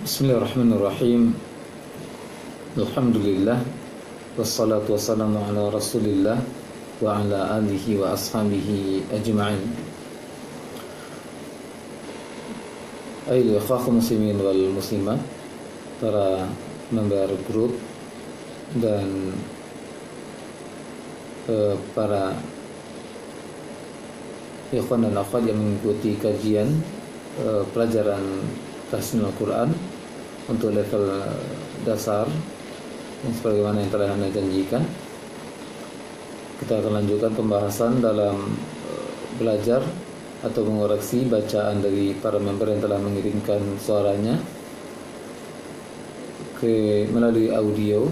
Bismillahirrahmanirrahim. Alhamdulillah. Wassalatu wassalamu ala rasulillah wa ala alihi wa ashabihi ajma'in. Ayolah ikhwah muslimin wal muslimat, para member grup dan para ikhwan dan akhwat yang mengikuti kajian pelajaran tahsin Al-Quran untuk level dasar yang sebagaimana yang telah Anda janjikan. Kita akan lanjutkan pembahasan dalam belajar atau mengoreksi bacaan dari para member yang telah mengirimkan suaranya melalui audio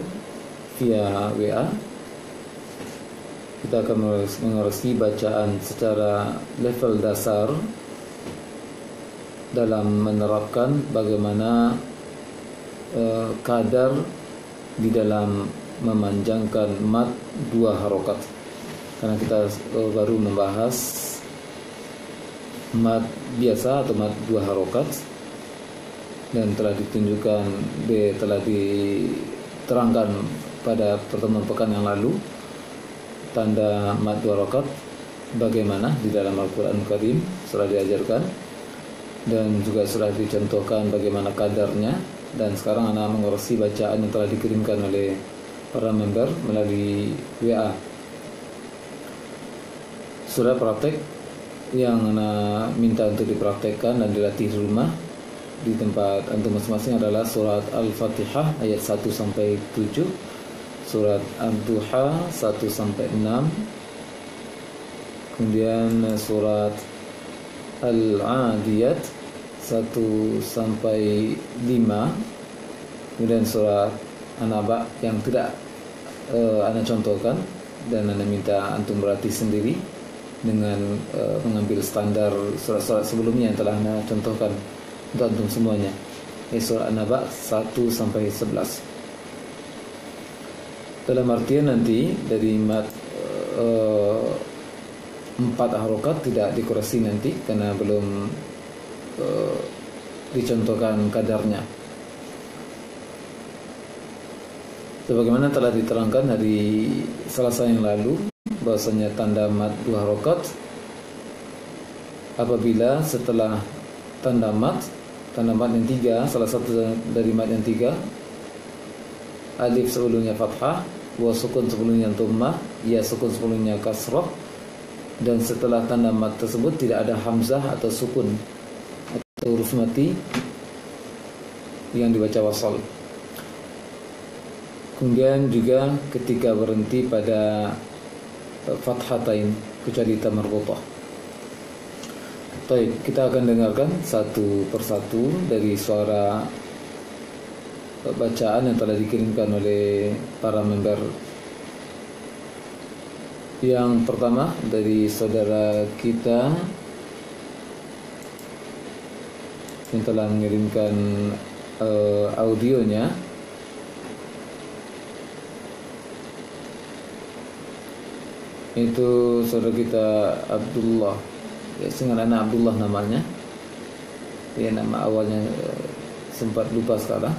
via WA. Kita akan mengoreksi bacaan secara level dasar dalam menerapkan bagaimana kadar di dalam memanjangkan mad 2 harokat, karena kita baru membahas mad biasa atau mad 2 harokat dan telah diterangkan pada pertemuan pekan yang lalu tanda mad 2 harokat bagaimana di dalam Al-Quran Karim sudah diajarkan dan juga sudah dicontohkan bagaimana kadarnya. Dan sekarang Ana mengoreksi bacaan yang telah dikirimkan oleh para member melalui WA. Sudah praktek yang Ana minta untuk dipraktekkan dan dilatih di rumah di tempat antum masing-masing adalah surat Al-Fatihah ayat 1 sampai 7, surat Ad-Duha 1 sampai 6, kemudian surat Al-Adiyat 1 sampai 5, kemudian surat An-Naba yang tidak Ana contohkan dan Ana minta antum berlatih sendiri dengan mengambil standar surat-surat sebelumnya yang telah Ana contohkan untuk antum semuanya. Surat An-Naba 1 sampai 11. Dalam artian nanti dari mat 4 harokat tidak dikoreksi nanti karena belum dicontohkan kadarnya. Sebagaimana telah diterangkan hari Selasa yang lalu bahwasanya tanda mad 2 harokat apabila setelah tanda mad yang 3, salah satu dari mad yang 3, alif sebelumnya fathah, wa sukun sebelumnya dhammah, ya sukun sebelumnya kasrah, dan setelah tanda mad tersebut tidak ada hamzah atau sukun atau huruf mati yang dibaca wasal. Kemudian juga ketika berhenti pada fathatain kecuali tamarbutah. Baik, kita akan dengarkan satu persatu dari suara bacaan yang telah dikirimkan oleh para member. Yang pertama dari saudara kita yang telah mengirimkan audionya, itu saudara kita Abdullah, ya, dengan anak Abdullah namanya, ya, nama awalnya sempat lupa sekarang.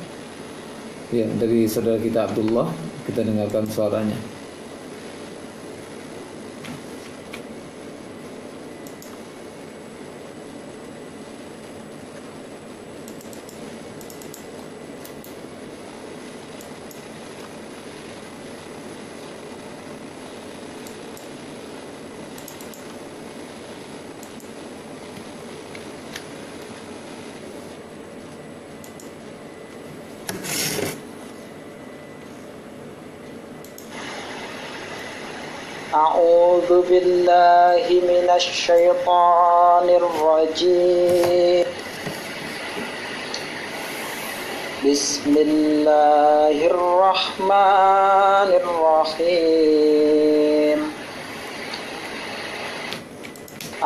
Ya, dari saudara kita Abdullah, kita dengarkan suaranya. أعوذ بالله من الشيطان الرجيم. بسم الله الرحمن الرحيم.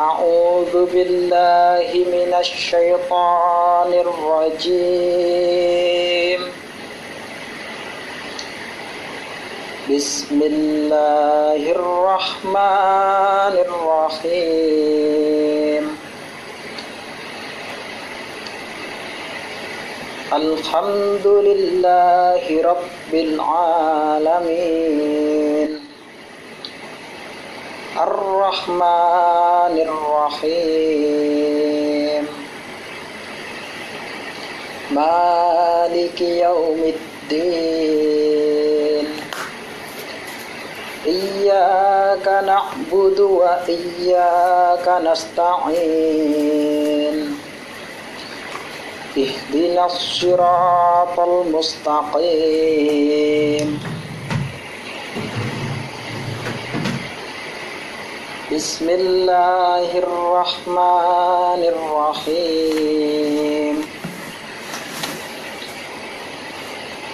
أعوذ بالله من الشيطان الرجيم. بسم الله الرحمن الرحيم. Alhamdulillahi Rabbil Alamin. Ar-Rahmanir Rahim. Maliki Yaumiddin. Iyyaka na'budu wa iyyaka nasta'in. Ihdinas siratal mustaqim. Bismillahirrahmanirrahim.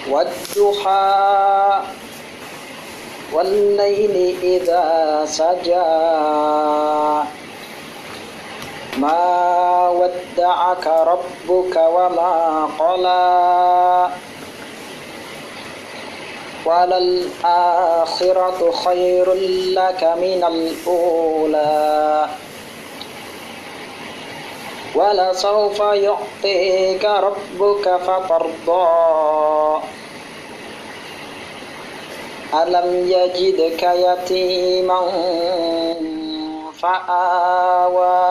Wadduha wal-laili idza saja. Ma wadda'aka rabbuka wa ma qala. Walal akhiratu khairul laka minal ula. Wala sawfa yu'tika rabbuka fatarda. Alam yajidka yatiman fa'awa.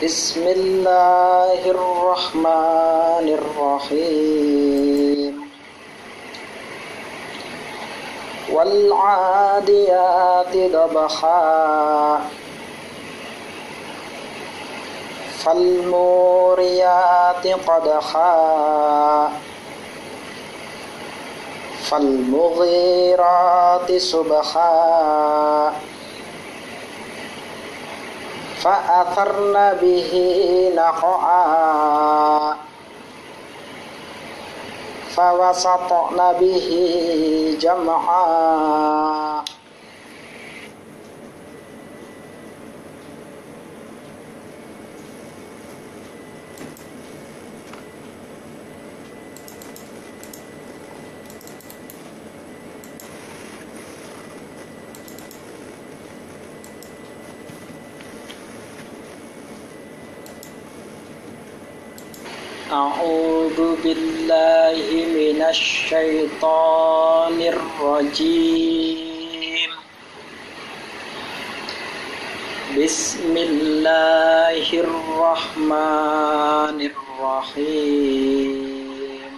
Bismillahirrahmanirrahim. Wal-'adiyati dabha. Fal-muriyati qadha. Fal-mughirati subha. Fa'atharna bihi naqa'a. Fawasatna bihi jam'a. A'udzu billahi minasy syaithanir rajim. Bismillahirrahmanirrahim.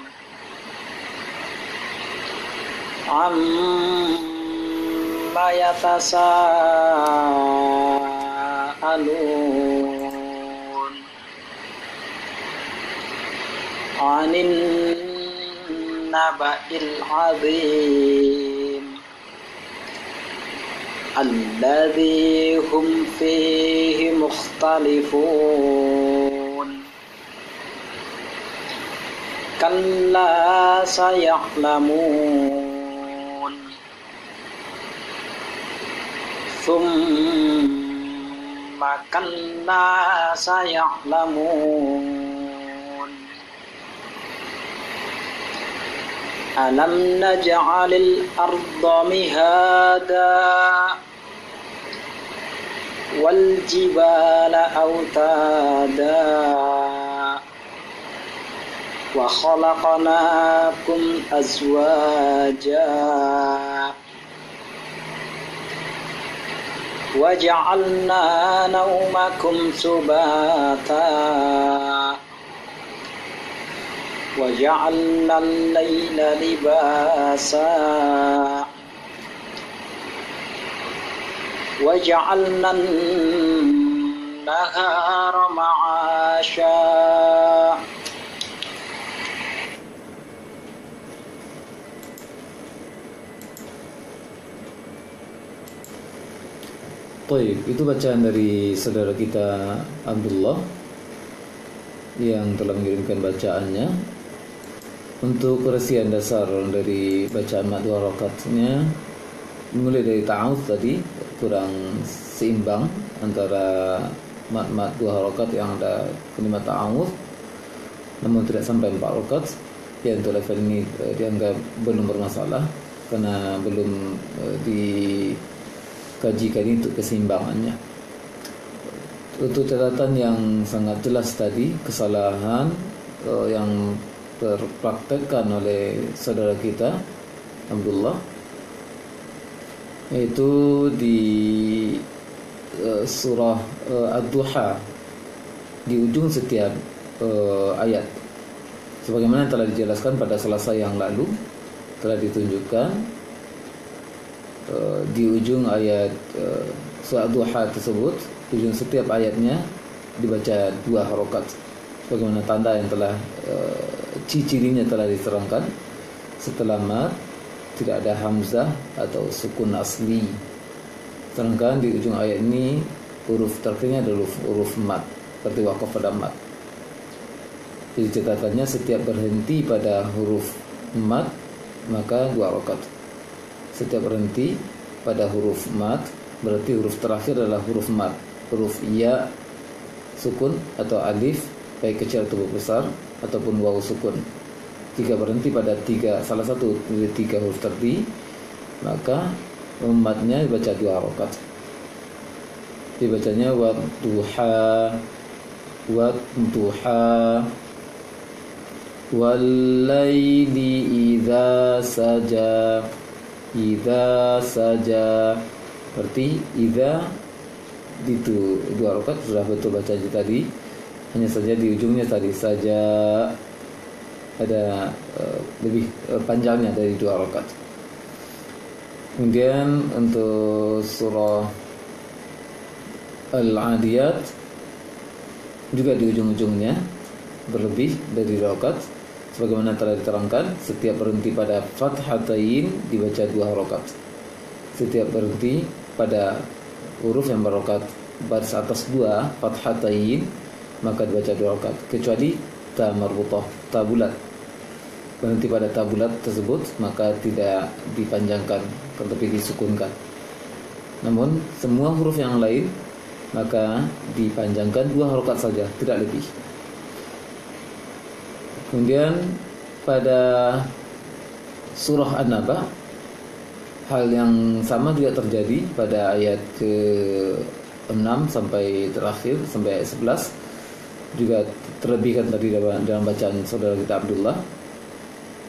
Amma yatasaalun 'anil naba'il 'adzim alladzi hum fihi mukhtalifun. Kalla saya'lamun. Thumma kalla saya'lamun. Alam naj'alil arda mihada wal jibala autada wa khalaqnakum azwaja wa ja'alna nawmakum subata wa ja'alna al-laila libasa wa ja'alna an-nahara ma'asha. Baik, itu bacaan dari saudara kita Abdullah yang telah mengirimkan bacaannya. Untuk persian dasar dari bacaan mat dua rakaatnya, mulai dari ta'awudz tadi kurang seimbang antara mat dua rakaat yang ada kalimat ta'awudz namun tidak sampai 4 rakaat. Ya, untuk level ini dianggap belum bermasalah karena belum dikajikan untuk keseimbangannya. Untuk catatan yang sangat jelas tadi, kesalahan yang terpraktekkan oleh saudara kita Abdullah, yaitu di surah Ad-Duha, di ujung setiap ayat. Sebagaimana telah dijelaskan pada Selasa yang lalu, telah ditunjukkan di ujung ayat surah Ad-Duha tersebut, ujung setiap ayatnya dibaca 2 harokat. Bagaimana tanda yang telah ciri-cirinya telah diterangkan. Setelah mat tidak ada hamzah atau sukun asli. Sedangkan di ujung ayat ini huruf terakhirnya adalah huruf mat, seperti wakaf pada mat. Jadi catatannya setiap berhenti pada huruf mat maka 2 harokat. Setiap berhenti pada huruf mat berarti huruf terakhir adalah huruf mat, huruf ya sukun atau alif baik kecil atau besar, ataupun waw sukun. Jika berhenti pada salah satu dari 3 huruf tadi, maka matnya dibaca 2 harokat. Dibacanya wadduha, wallaili idza saja. Berarti idza itu 2 harokat sudah betul bacanya tadi. Hanya saja di ujungnya tadi saja ada lebih panjangnya dari 2 harokat. Kemudian untuk surah Al-Adiyat juga di ujung-ujungnya berlebih dari 2 harokat. Sebagaimana telah diterangkan, setiap berhenti pada fathatain dibaca 2 harokat. Setiap berhenti pada huruf yang berharokat baris atas 2 fathatain maka dibaca 2 harokat, kecuali ta marbutah, ta bulat. Berhenti pada ta bulat tersebut maka tidak dipanjangkan tetapi disukunkan. Namun semua huruf yang lain maka dipanjangkan 2 harokat saja, tidak lebih. Kemudian pada surah An-Naba hal yang sama juga terjadi pada ayat ke-6 sampai terakhir, sampai ayat 11, juga terlebihkan tadi dalam bacaan saudara kita Abdullah.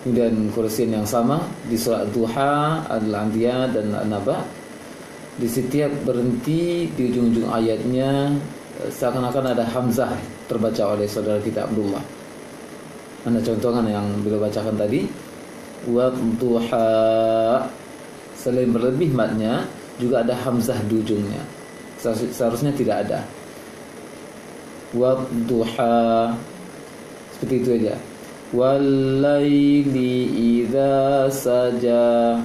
Kemudian kursiin yang sama di surah Ad-Duha, Al-Adiyat dan An-Naba. Di setiap berhenti di ujung-ujung ayatnya seakan-akan ada hamzah terbaca oleh saudara kita Abdullah. Anda contohkan yang beliau bacakan tadi, Wadduha. Selain berlebih matnya, juga ada hamzah di ujungnya. Seharusnya tidak ada. Wadduha, seperti itu aja. Wallaili idza saja,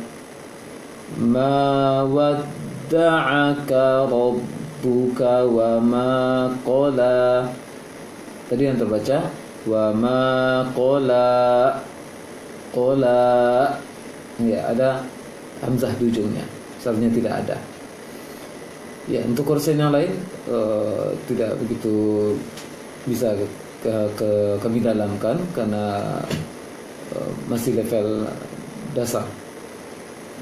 ma wadda'aka rabbuka wa ma qala. Tadi yang terbaca wa ma qala, ya ada hamzah di ujungnya, seharusnya tidak ada. Ya, untuk kursi yang lain tidak begitu bisa kami dalamkan karena masih level dasar.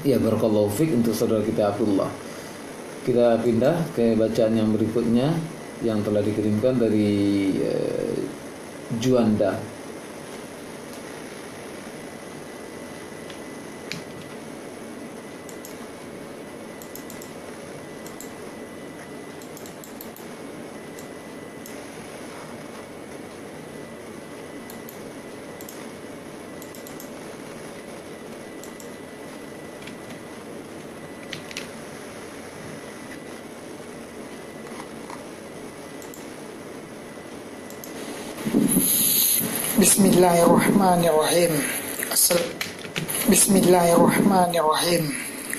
Ya, barakallahu fiik untuk saudara kita Abdullah. Kita pindah ke bacaan yang berikutnya yang telah dikirimkan dari Juanda. Bismillahirrahmanirrahim. Bismillahirrahmanirrahim.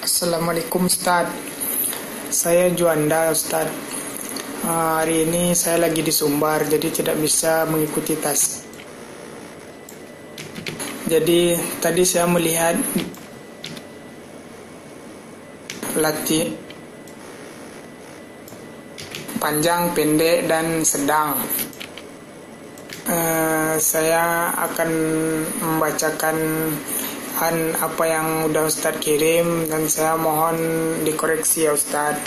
Assalamualaikum Ustaz. Saya Juanda Ustaz. Hari ini saya lagi di Sumbar, jadi tidak bisa mengikuti tes. Jadi tadi saya melihat latih panjang, pendek, dan sedang. Saya akan membacakan apa yang udah Ustadz kirim dan saya mohon dikoreksi ya Ustadz.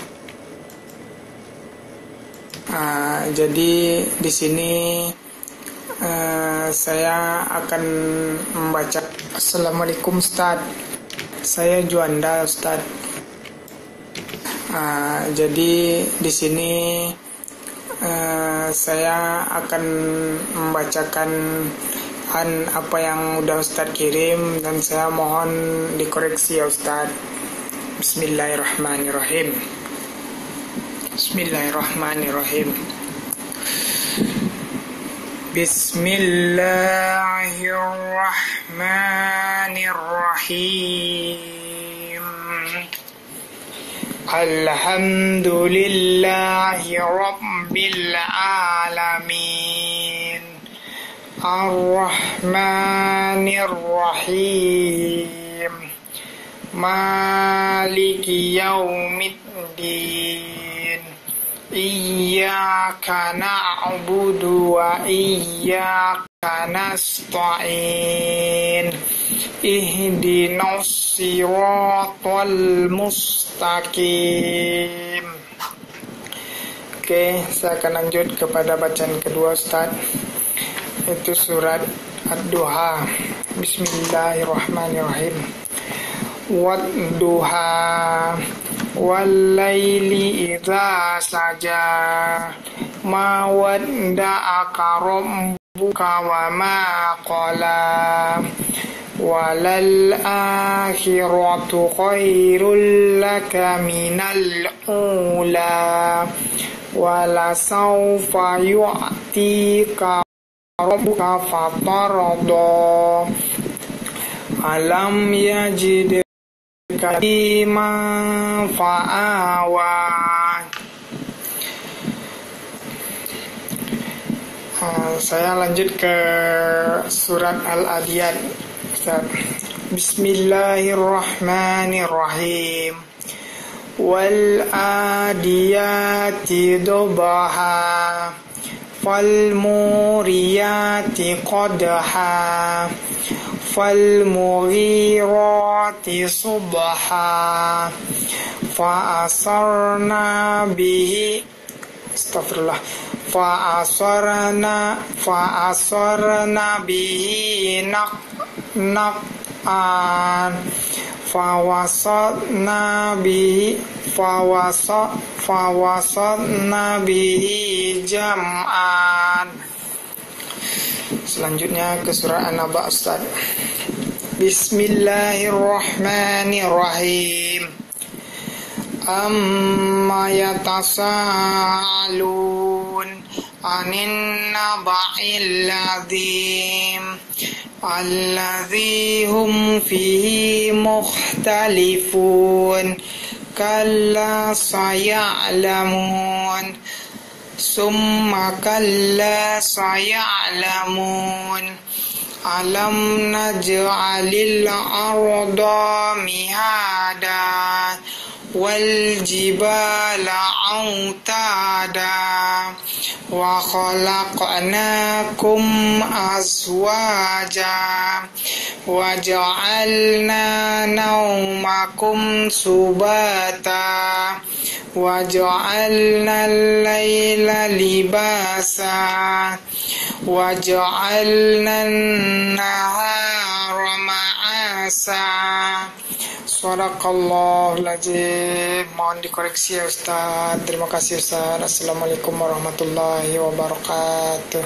Jadi di sini saya akan membaca. Assalamualaikum Ustaz. Saya Juanda Ustaz. Jadi di sini saya akan membacakan apa yang udah Ustaz kirim, dan saya mohon dikoreksi ya Ustaz. Bismillahirrahmanirrahim. Bismillahirrahmanirrahim. Bismillahirrahmanirrahim. Alhamdulillahi Rabbil Alamin. Ar-Rahmanir-Rahim. Maliki Yaumiddin. Iyyaka na'budu wa iyyaka nasta'in. Ihdinas siratal mustaqim. Oke, saya akan lanjut kepada bacaan kedua Ustaz. Itu surat Ad-Duha. Bismillahirrahmanirrahim. Wad-duha wal-laili idza saja, ma wadda'aka rabbuka wa ma qala, walal akhiratu khairul laka minal ula, wala sawfa yu'tika rabbuka fatarda, alam yajidka yatiman fa'awa. Saya lanjut ke surat Al-Adiyat. Bismillahirrahmanirrahim. Wal adiyati dobaha, fal muriyati qadha, fal mughirati subha, fa asarna bihi bihi naq'an, fawasatna bihi jam'an. Selanjutnya ke surah An-Naba Ustaz. Bismillahirrahmanirrahim. Amma yatasaalun anin naba'il adzim alladzi hum fihi mukhtalifun, kalla saya'lamun summa kalla saya'lamun, alam naj'alil arda mihada wal jibala autada wa khalaqnakum azwaja wa ja'alna naumakum subata wa ja'alna al-laila libasa wa ja'alna an-nahara ma'asa. Sadaqallahul azim. Mohon dikoreksi ya Ustaz. Terima kasih Ustaz. Assalamualaikum warahmatullahi wabarakatuh.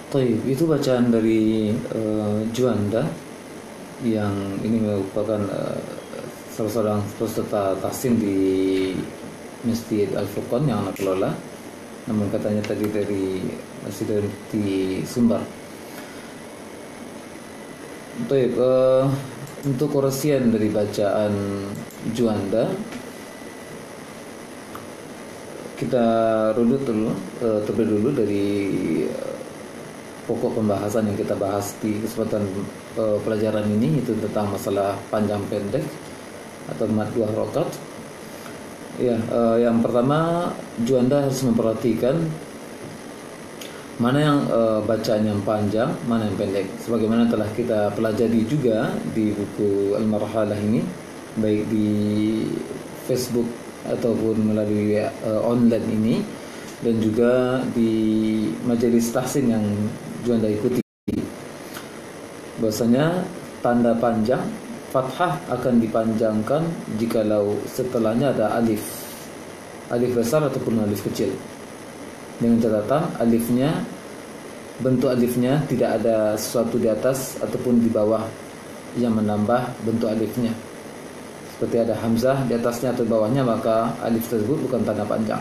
Baik, itu bacaan dari Juanda yang ini merupakan salah seorang peserta tahsin di Masjid Al-Furqan yang anak kelola, namun katanya tadi dari masih di Sumbar. Baik, untuk koresian dari bacaan Juanda kita runut dulu terlebih dulu dari pokok pembahasan yang kita bahas di kesempatan pelajaran ini, itu tentang masalah panjang pendek atau mad 2 rakaat. Ya, yang pertama Juanda harus memperhatikan mana yang bacaan yang panjang, mana yang pendek. Sebagaimana telah kita pelajari juga di buku Al-Marhalah ini, baik di Facebook ataupun melalui online ini, dan juga di majelis tahsin yang Juanda ikuti, bahwasanya tanda panjang fathah akan dipanjangkan jikalau setelahnya ada alif besar ataupun alif kecil, dengan catatan bentuk alifnya tidak ada sesuatu di atas ataupun di bawah yang menambah bentuk alifnya. Seperti ada hamzah di atasnya atau di bawahnya, maka alif tersebut bukan tanda panjang.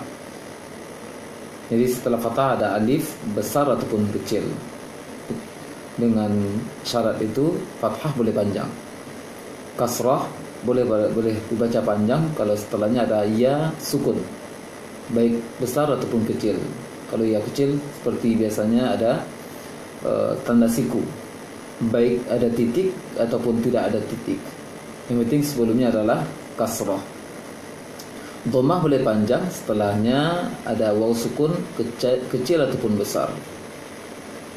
Jadi setelah fathah ada alif besar ataupun kecil. Dengan syarat itu fathah boleh panjang. Kasrah boleh dibaca panjang kalau setelahnya ada ya sukun, baik besar ataupun kecil. Kalau ya kecil seperti biasanya ada tanda siku, baik ada titik ataupun tidak ada titik. Yang penting sebelumnya adalah kasrah. Dhammah boleh panjang, setelahnya ada waw sukun kecil ataupun besar.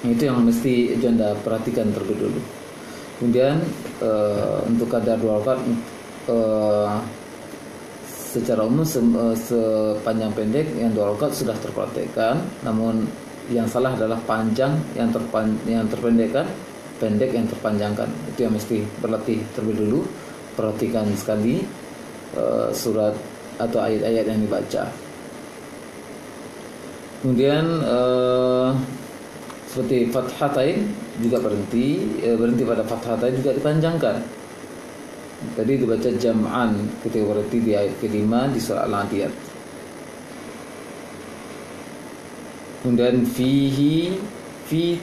Itu yang mesti Anda perhatikan terlebih dulu. Kemudian untuk kadar 2 rakaat secara umum sepanjang pendek yang 2 rakaat sudah terpraktekkan. Namun yang salah adalah panjang yang terpendekkan, pendek yang terpanjangkan. Itu yang mesti berlatih terlebih dulu. Perhatikan sekali surat atau ayat-ayat yang dibaca. Kemudian seperti fathatain juga berhenti pada fathatain juga dipanjangkan. Tadi dibaca jam'an ketika berhenti di ayat kelima di surah Al-Adiyat. Kemudian fi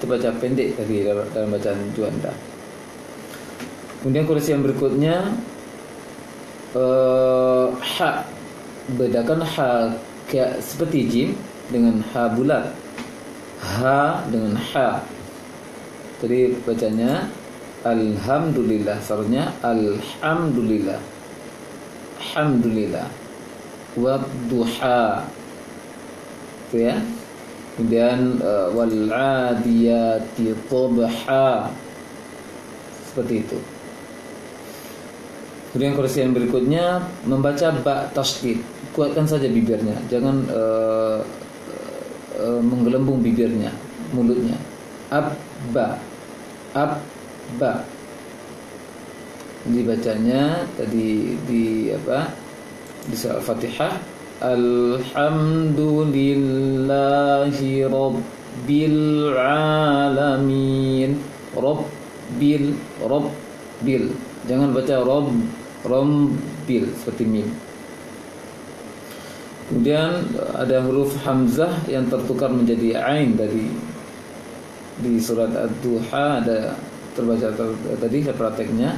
terbaca pendek tadi dalam bacaan Juanda. Kemudian koreksi yang berikutnya ha, bedakan ha kayak seperti jim dengan ha bulat, ha dengan ha. Tadi bacanya alhamdulillah, seharusnya alhamdulillah, alhamdulillah, wadduha, itu ya. Kemudian wal adiyati dhabha, seperti itu. Kemudian koreksi yang berikutnya membaca ba tasydid, kuatkan saja bibirnya, jangan menggelembung bibirnya, mulutnya. Abba, dibacanya tadi di surah Al-Fatihah, alhamdulillahi rabbil alamin. Rabbil, jangan baca rombil seperti mim. Kemudian ada huruf hamzah yang tertukar menjadi ain dari di surat Ad-Duha, ada terbaca tadi prakteknya,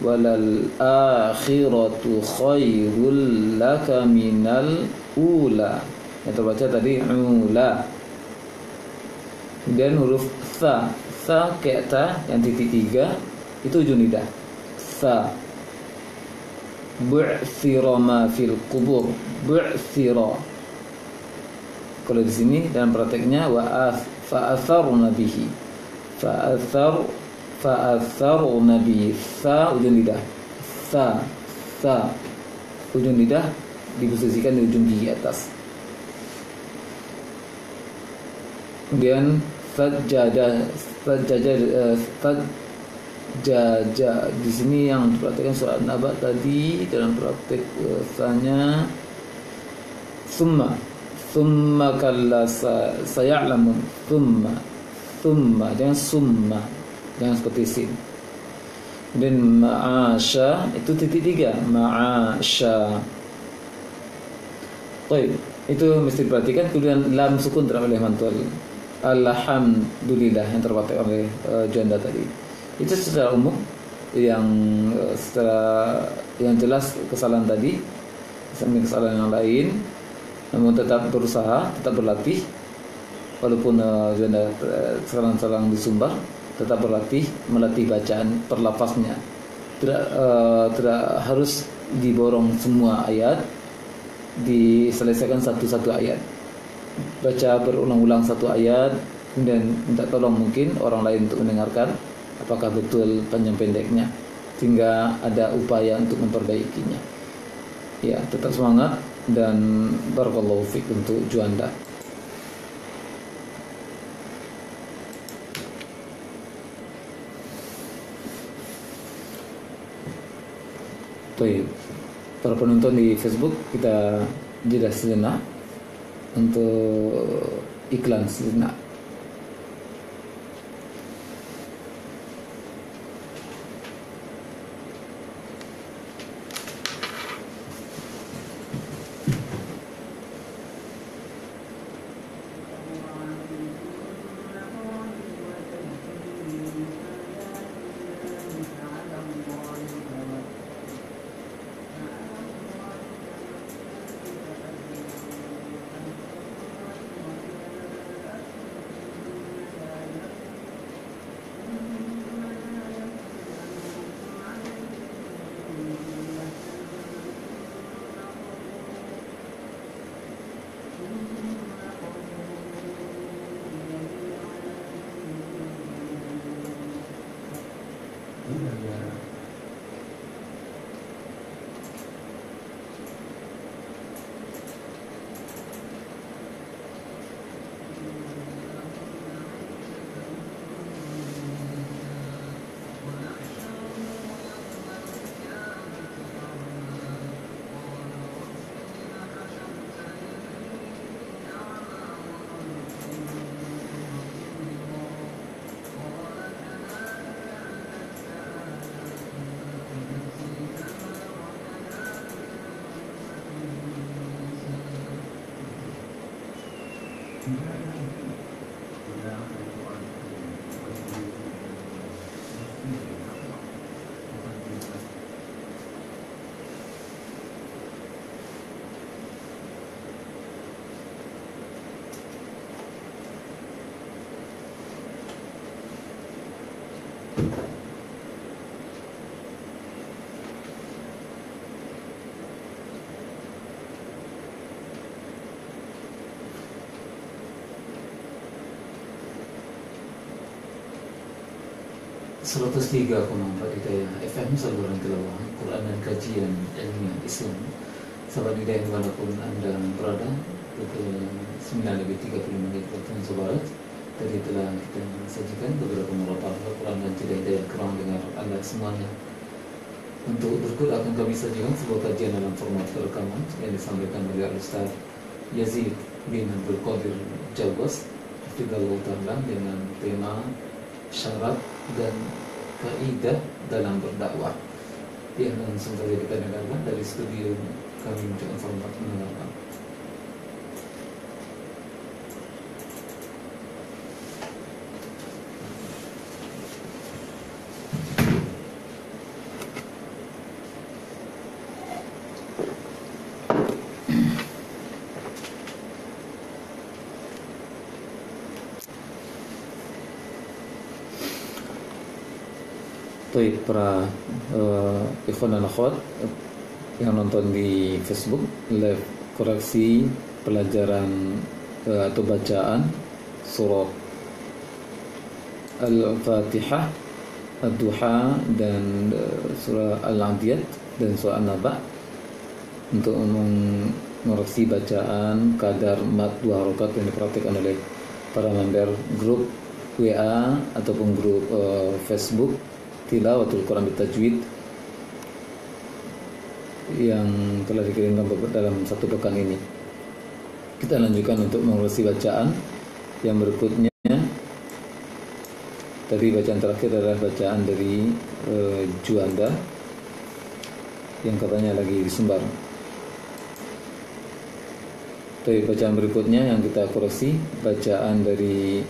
walal akhiratu khairul laka minal ula, yang terbaca tadi ula. Kemudian huruf sa kayak ta yang titik 3 itu ujung lidah. Sa bu'thira ma fil qubur, bu'thira. Kalau di sini dalam prakteknya fa'atharna bihi, fa'atharna bihi, sa ujung lidah, sa ujung lidah diposisikan di ujung gigi atas. Kemudian sajada di sini yang diperhatikan surat Naba tadi dalam praktek tanya summa kalla saya'lamun, summa jangan summa, jangan seperti sin. Kemudian ma'asya itu titik 3, ma'asya. Baik, itu mesti diperhatikan. Kemudian lam sukun tidak boleh mantul. Alhamdulillah yang terpatah oleh Juanda tadi. Itu secara umum yang jelas kesalahan tadi, sampai kesalahan yang lain. Namun tetap berusaha, tetap berlatih. Walaupun Juanda sekarang disumbar, tetap melatih bacaan per lafaznya. Tidak harus diborong semua ayat, diselesaikan satu-satu ayat. Baca berulang-ulang satu ayat, kemudian minta tolong mungkin orang lain untuk mendengarkan apakah betul panjang pendeknya, sehingga ada upaya untuk memperbaikinya. Ya, tetap semangat dan barakallahu fiik untuk Juanda. Baik, para penonton di Facebook, kita jeda sejenak untuk iklan sejenak. Seratus 103,4 Hidayah FM, saluran tilawah Quran dan kajian ilmiah Islam. Sahabat Hidayah dimanapun Anda berada, pukul 9:30 waktu Indonesia Barat. Tadi telah kita sajikan beberapa murabah Al-Quran dan Hidayah Hidayah kurang dengar Anda semuanya. Untuk berikut akan kami sajikan sebuah kajian dalam format rekaman yang disampaikan oleh Al-Ustaz Yazid bin Abdul Qadir Jawas Hafizahullah Ta'ala dengan tema syarat dan kaidah dalam berdakwah. Yang langsung saja kita dengarkan dari studio kami untuk format mendengarkan. Baik, para ikhwan dan akhwat yang nonton di Facebook live koreksi pelajaran atau bacaan surah Al-Fatihah, Ad-Duha dan surah Al-Adiyat dan surah An-Naba untuk mengoreksi bacaan kadar mat 2 harokat yang diperhatikan oleh para member grup WA ataupun grup Facebook Tilawatul Quran Bitajwid yang telah dikirimkan dalam 1 pekan ini. Kita lanjutkan untuk mengurusi bacaan yang berikutnya. Tadi bacaan terakhir adalah bacaan dari Juanda yang katanya lagi di Sumbar. Tapi bacaan berikutnya yang kita koreksi bacaan dari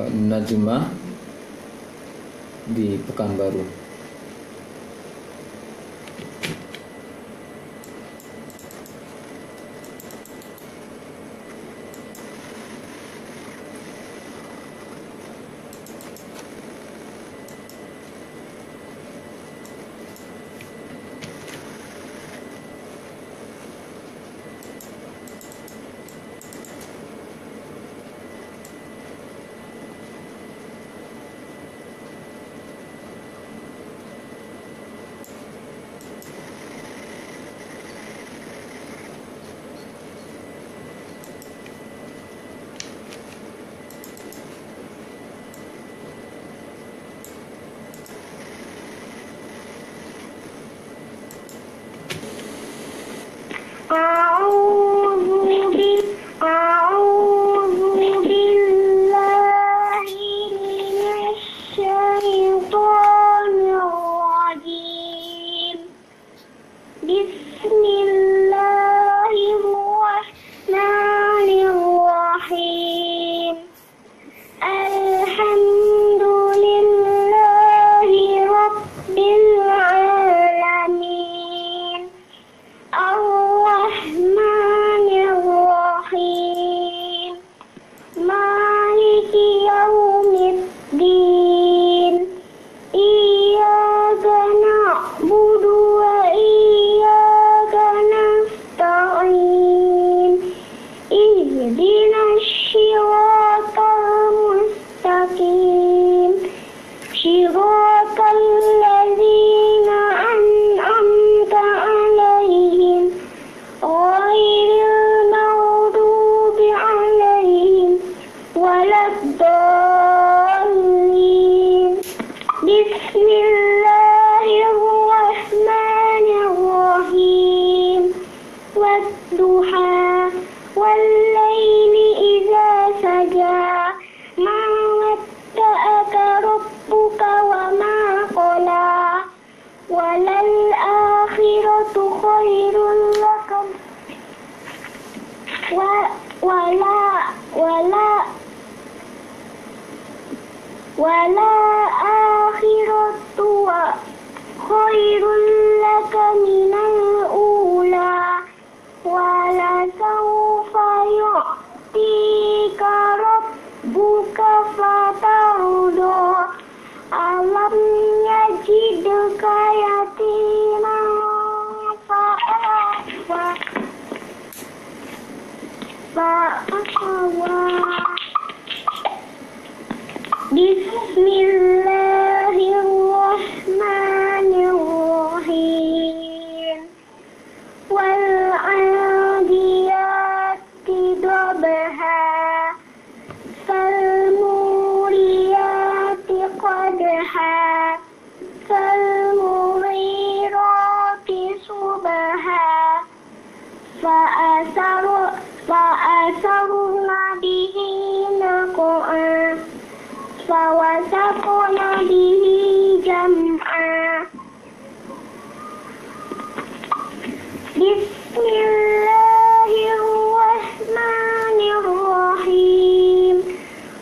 Najmah di Pekanbaru. ولا ولا ولا آخرة خير لك من الأولى ولسوف يعطيك ربك فترضى ألم يجدك يتيما فآوى Bismillahirrahmanirrahim. Wal-'adiyati dhabha fal-muriyati qadha fal-mughirati subha fa'asarna bihi naq'a fawasaqna bihi jam'a. Bismillahirrahmanirrahim.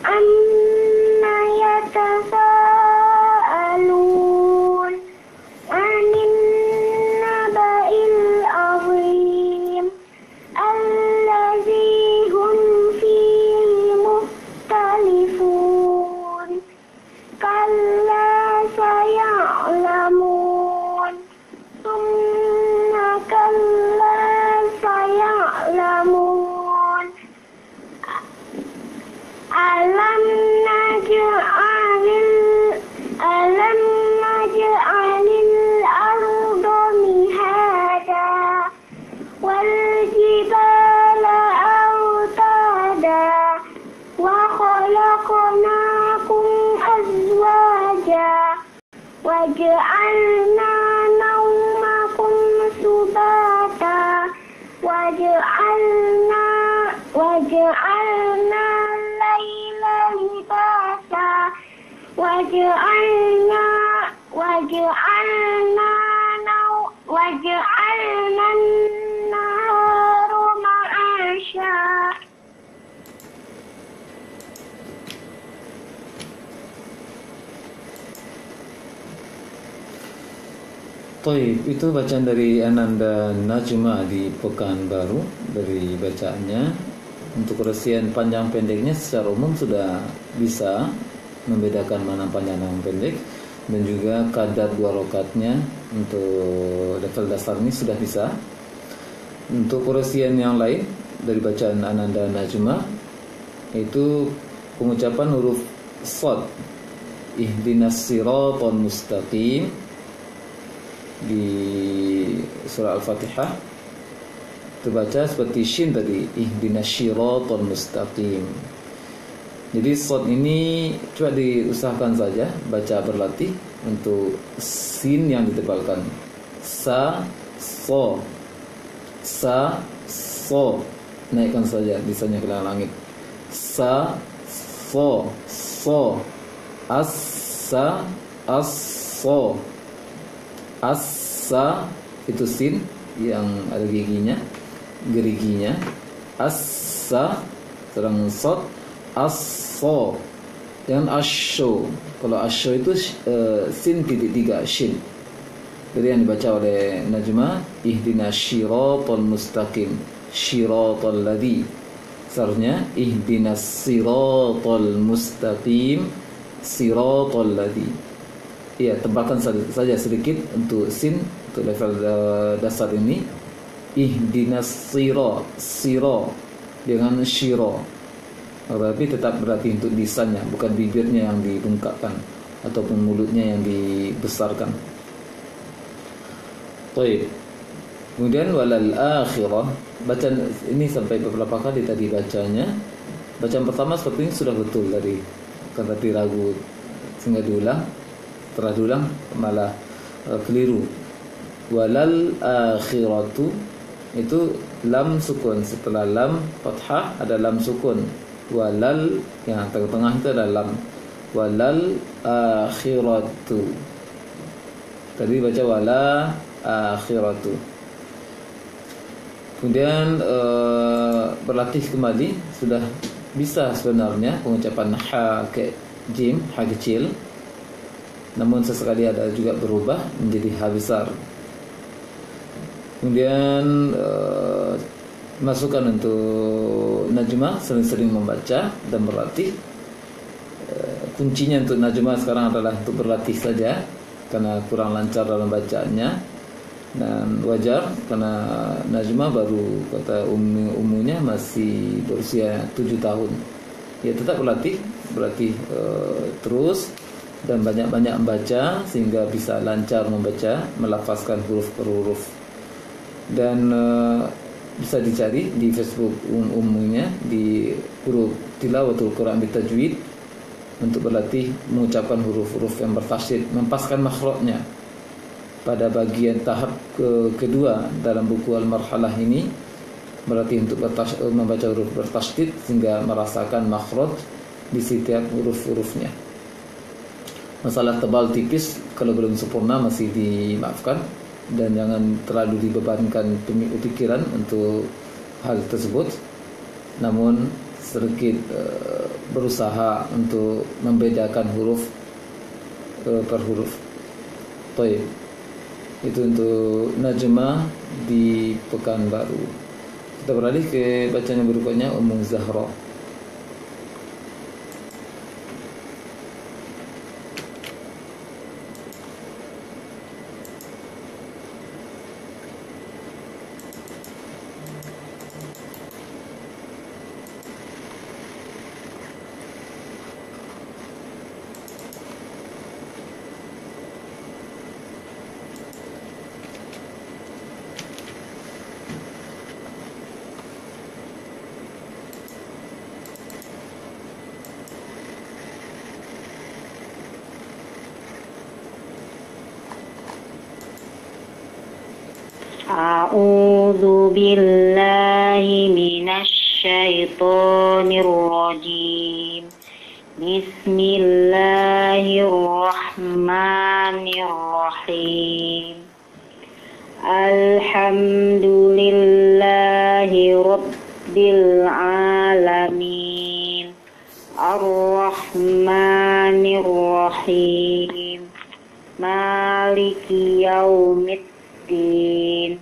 Amma yatasaalun 'anin naba'il 'azim allazi hum fihi mukhtalifun. Kalla saya'lamun thumma kalla saya'lamun alam naj'alil arda mihada wal jibala awtada wa khalaqnakum azwaja waj'alna nawmakum subata waj'alna al-laila libasa waj'alna an-nahara ma'asha. Taib, itu bacaan dari Ananda Najma di Pekanbaru dari bacaannya. Untuk resian panjang pendeknya secara umum sudah bisa membedakan mana panjang dan pendek, dan juga kadar 2 rakaatnya untuk level dasar ini sudah bisa. Untuk resian yang lain dari bacaan Ananda Najma itu pengucapan huruf shad, ihdinas siratal mustaqim di surah Al-Fatihah terbaca seperti shin tadi, ihdinas siratal mustaqim. Jadi shad ini coba diusahakan saja baca berlatih untuk sin yang ditebalkan. Sa so naikkan saja lisannya ke langit. Sa so as so asa itu sin yang ada geriginya. Asa serang sod aso dan asyo. Kalau asyo itu sin titik 3 shin. Jadi yang dibaca oleh Najma, ihdinas siratal mustaqim, siratal ladzi. Seharusnya ihdinas siratal mustaqim, siratal ladzi. Ya, tebalkan saja sedikit untuk sin, untuk level dasar ini. Ihdinas siro dengan shiro. Tapi tetap berarti untuk lisannya, bukan bibirnya yang dibengkakkan ataupun mulutnya yang dibesarkan. Baik. Kemudian walal akhirah, bacaan ini sampai beberapa kali tadi bacanya. Bacaan pertama seperti ini sudah betul tadi, kan tadi ragu sehingga diulang. Setelah diulang malah keliru. Walal akhiratu itu lam sukun, setelah lam fathah ada lam sukun. Walal yang tengah-tengah itu adalah lam. Walal akhiratu. Tadi baca wala akhiratu. Kemudian berlatih kembali, sudah bisa sebenarnya pengucapan ha ke jim, ha kecil, namun sesekali ada juga berubah menjadi ha besar. Kemudian masukan untuk najmah, sering-sering membaca dan berlatih. Kuncinya untuk najmah sekarang adalah untuk berlatih saja, karena kurang lancar dalam bacaannya. Dan wajar karena najmah baru, kata umumnya masih berusia 7 tahun. Ya tetap berlatih terus dan banyak-banyak membaca sehingga bisa lancar membaca, melafazkan huruf per huruf. Dan bisa dicari di Facebook umumnya di grup Tilawatul Quran Bitajwid untuk berlatih mengucapkan huruf-huruf yang bertasydid, mempaskan makhrajnya. Pada bagian tahap kedua dalam buku Al-Marhalah ini berarti untuk membaca huruf bertasydid sehingga merasakan makhraj di setiap huruf-hurufnya. Masalah tebal tipis kalau belum sempurna masih dimaafkan, dan jangan terlalu dibebankan pikiran untuk hal tersebut, namun sedikit berusaha untuk membedakan huruf per huruf. Baik. Itu untuk najmah di Pekanbaru. Kita beralih ke bacaan yang berikutnya, Ummu Zahra. A'udzu billahi minasy syaithanir rajim. Bismillahirrahmanirrahim. Alhamdulillahi rabbil alamin. Ar-Rahmanir Rahim. Maliki yaumiddin.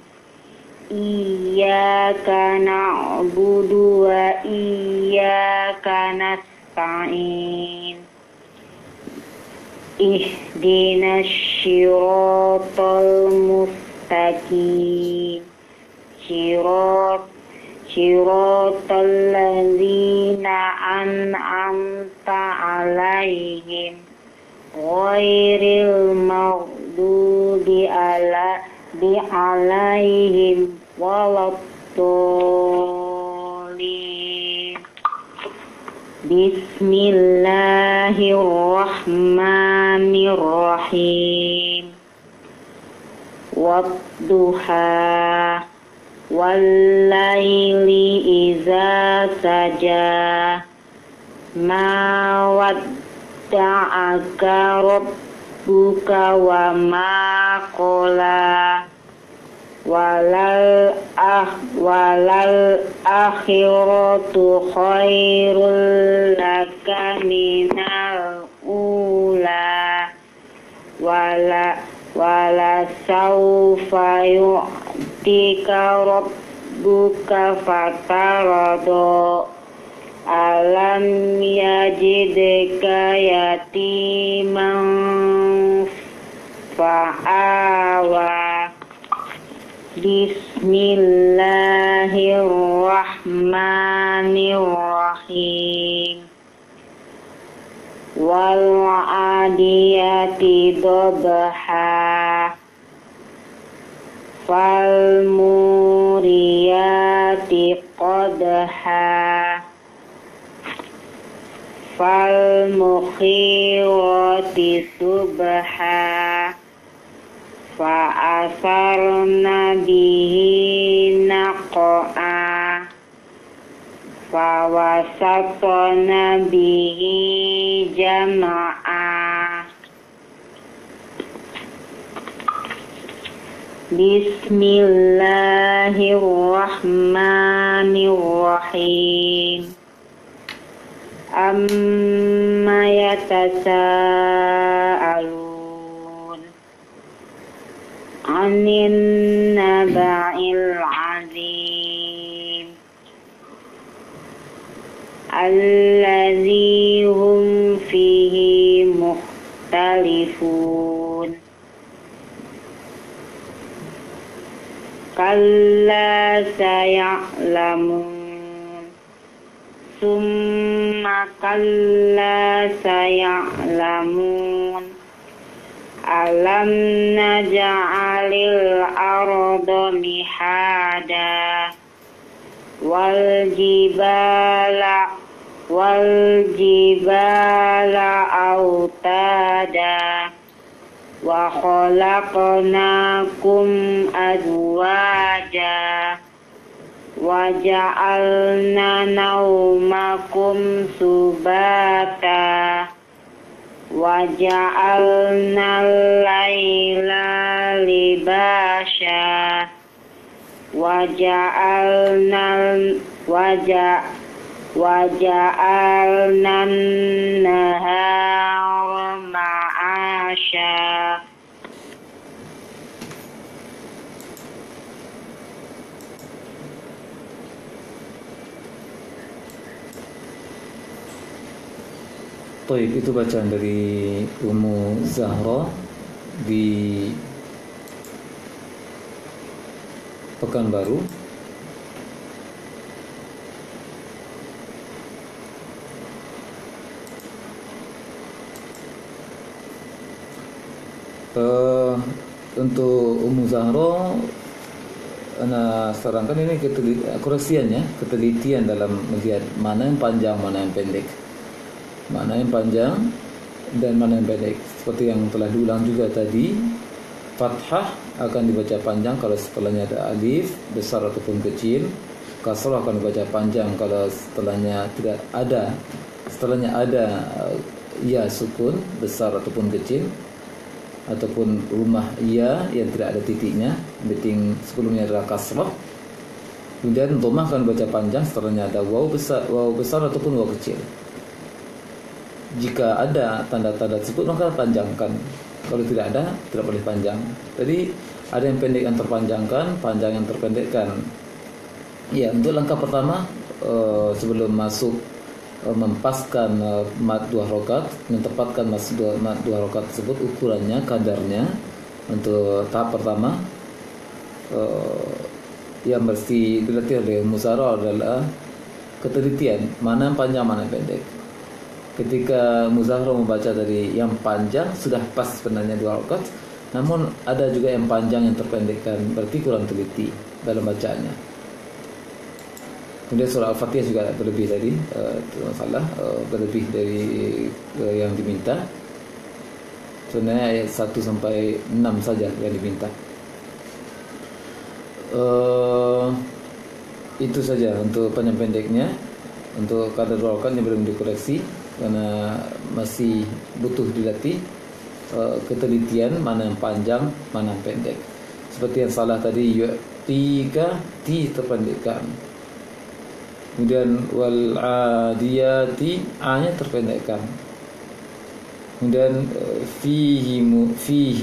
Iyyaka na'budu wa iyyaka nasta'in. Ihdinas siratal mustaqim. Siratal ladzina an'amta 'alaihim ghairil maghdubi alaihim waladdallin. Bismillahirrahmanirrahim. Wadduha wallaili iza saja. Ma wadda'aka rabbuka wa ma qala. Walal akhiratu khairul laka minal ula. Wala sawfa yu'tika rabbuka fatarado. Alam yajidka yatiman fa'awa. Bismillahirrahmanirrahim. Wal 'adiyati dhabha. Fal muriyati qadha. Fal mukhirati subha. Fa'asarna bihi naqa'a. Fawasatna bihi jama'a. Bismillahirrahmanirrahim. Amma yatasaalun 'anin naba'il 'azim alladzi hum fihi mukhtalifun. Kalla saya'lamun, summa kalla saya'lamun, alam naj'alil arda mihada wal jibala autada wa khalaqnakum azwaja wa ja'alna naumakum subata wa ja'alna al-laila libasha wa ja'alna an-nahara ma'asha. Baik, itu bacaan dari Ummu Zahra di Pekanbaru. Untuk Ummu Zahra, ana sarankan ini ketelitian dalam melihat mana yang panjang, mana yang pendek. Mana yang panjang dan mana yang pendek. Seperti yang telah diulang juga tadi, fathah akan dibaca panjang kalau setelahnya ada alif besar ataupun kecil. Kasrah akan dibaca panjang kalau setelahnya ada ya sukun besar ataupun kecil, ataupun rumah ya yang tidak ada titiknya, penting sebelumnya adalah kasrah. Kemudian dhammah akan dibaca panjang setelahnya ada waw besar ataupun waw kecil. Jika ada tanda-tanda tersebut maka panjangkan. Kalau tidak ada, tidak boleh panjang. Jadi ada yang pendek yang terpanjangkan, panjang yang terpendekkan. Ya, untuk langkah pertama sebelum masuk mempaskan mad 2 rakaat, menempatkan mad 2 rakaat tersebut, ukurannya, kadarnya. Untuk tahap pertama yang mesti dilatih oleh Musara adalah ketelitian, mana yang panjang, mana yang pendek. Ketika Muzahra membaca dari yang panjang sudah pas sebenarnya 2 rakaat, namun ada juga yang panjang yang terpendekkan, berarti kurang teliti dalam bacaannya. Kemudian surah Al-Fatihah juga berlebih tadi, masalah berlebih dari yang diminta. Sebenarnya ayat 1 sampai 6 saja yang diminta. Itu saja untuk panjang pendeknya. Untuk kadar 2 rakaat yang belum dikoreksi karena masih butuh dilatih ketelitian mana yang panjang, mana yang pendek. Seperti yang salah tadi, yu'tika, ti terpendekkan. Kemudian wal adiyati, a-nya terpendekkan. Kemudian fihi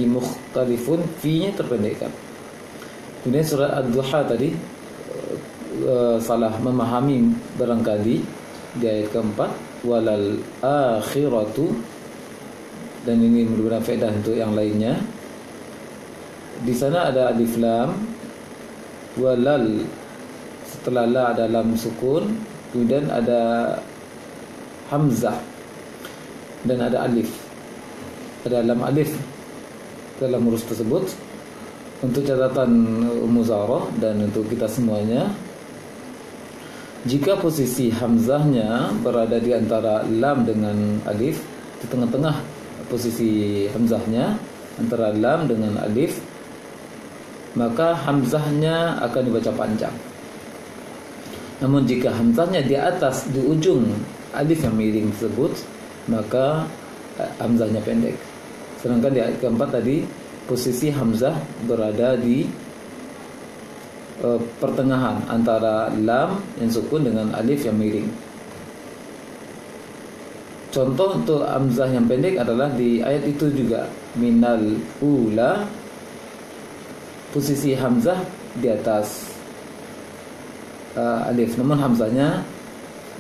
mukhtalifun, fi-nya terpendekkan. Kemudian surah Ad-Duha tadi salah memahami barangkali di ayat keempat, walal akhiratu, dan ini merupakan faedah untuk yang lainnya. Di sana ada alif lam, walal setelah la ada lam sukun, kemudian ada hamzah dan ada alif. Ada lam alif dalam huruf tersebut. Untuk catatan Ummu Zahra dan untuk kita semuanya, jika posisi hamzahnya berada di antara lam dengan alif, di tengah-tengah posisi hamzahnya antara lam dengan alif, maka hamzahnya akan dibaca panjang. Namun jika hamzahnya di atas, di ujung alif yang miring tersebut, maka hamzahnya pendek. Sedangkan di ayat keempat tadi posisi hamzah berada di pertengahan antara lam yang sukun dengan alif yang miring. Contoh untuk hamzah yang pendek adalah di ayat itu juga, minal ula, posisi hamzah di atas alif, namun hamzahnya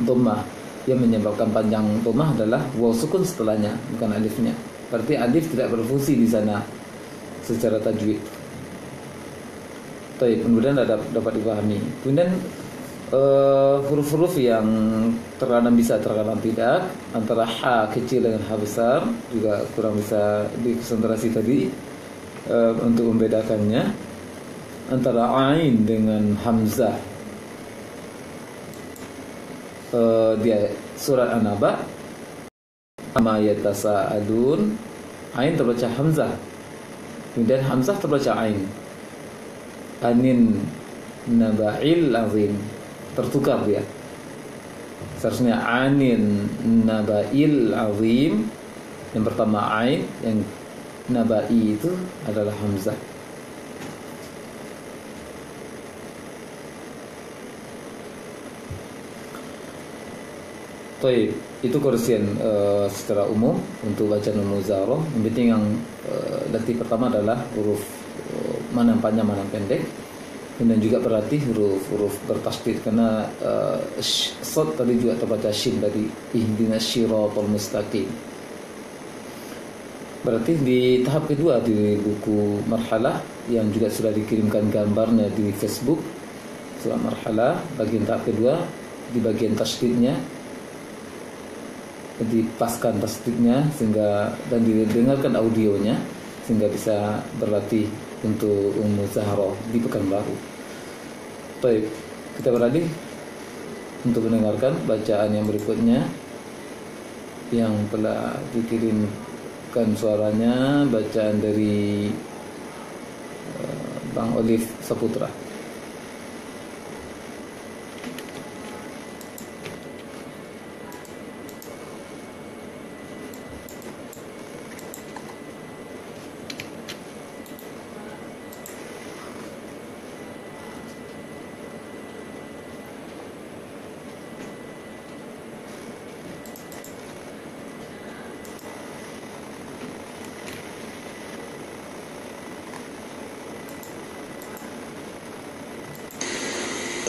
dhammah. Yang menyebabkan panjang dhammah adalah waw sukun setelahnya, bukan alifnya. Berarti alif tidak berfungsi di sana secara tajwid. Baik, kemudian dapat dipahami. Kemudian huruf-huruf yang terkadang bisa terkadang tidak, antara ha kecil dengan ha besar juga kurang bisa dikonsentrasi tadi untuk membedakannya. Antara ain dengan hamzah di surat An-Naba, amma yatasaalun, ain terbaca hamzah, kemudian hamzah terbaca ain. Anin naba'il azim, tertukar dia. Seharusnya anin naba'il azim, yang pertama ain, yang naba'i itu adalah hamzah. Baik, itu koreksian secara umum untuk bacaan muzaroh. Yang penting yang latih pertama adalah huruf mana yang panjang, mana yang pendek. Dan juga perhati huruf bertasydid, karena shad tadi juga terbaca shin tadi, ihdinas shiratal mustaqim. Berarti di tahap kedua di buku Marhalah yang juga sudah dikirimkan gambarnya di Facebook, surah Marhalah bagian tahap kedua, di bagian tasydidnya dipaskan tasydidnya sehingga dan didengarkan audionya sehingga bisa berlatih untuk muzaharah di Pekanbaru. Baik, kita beralih untuk mendengarkan bacaan yang berikutnya yang telah dikirimkan suaranya, bacaan dari Bang Olive Saputra.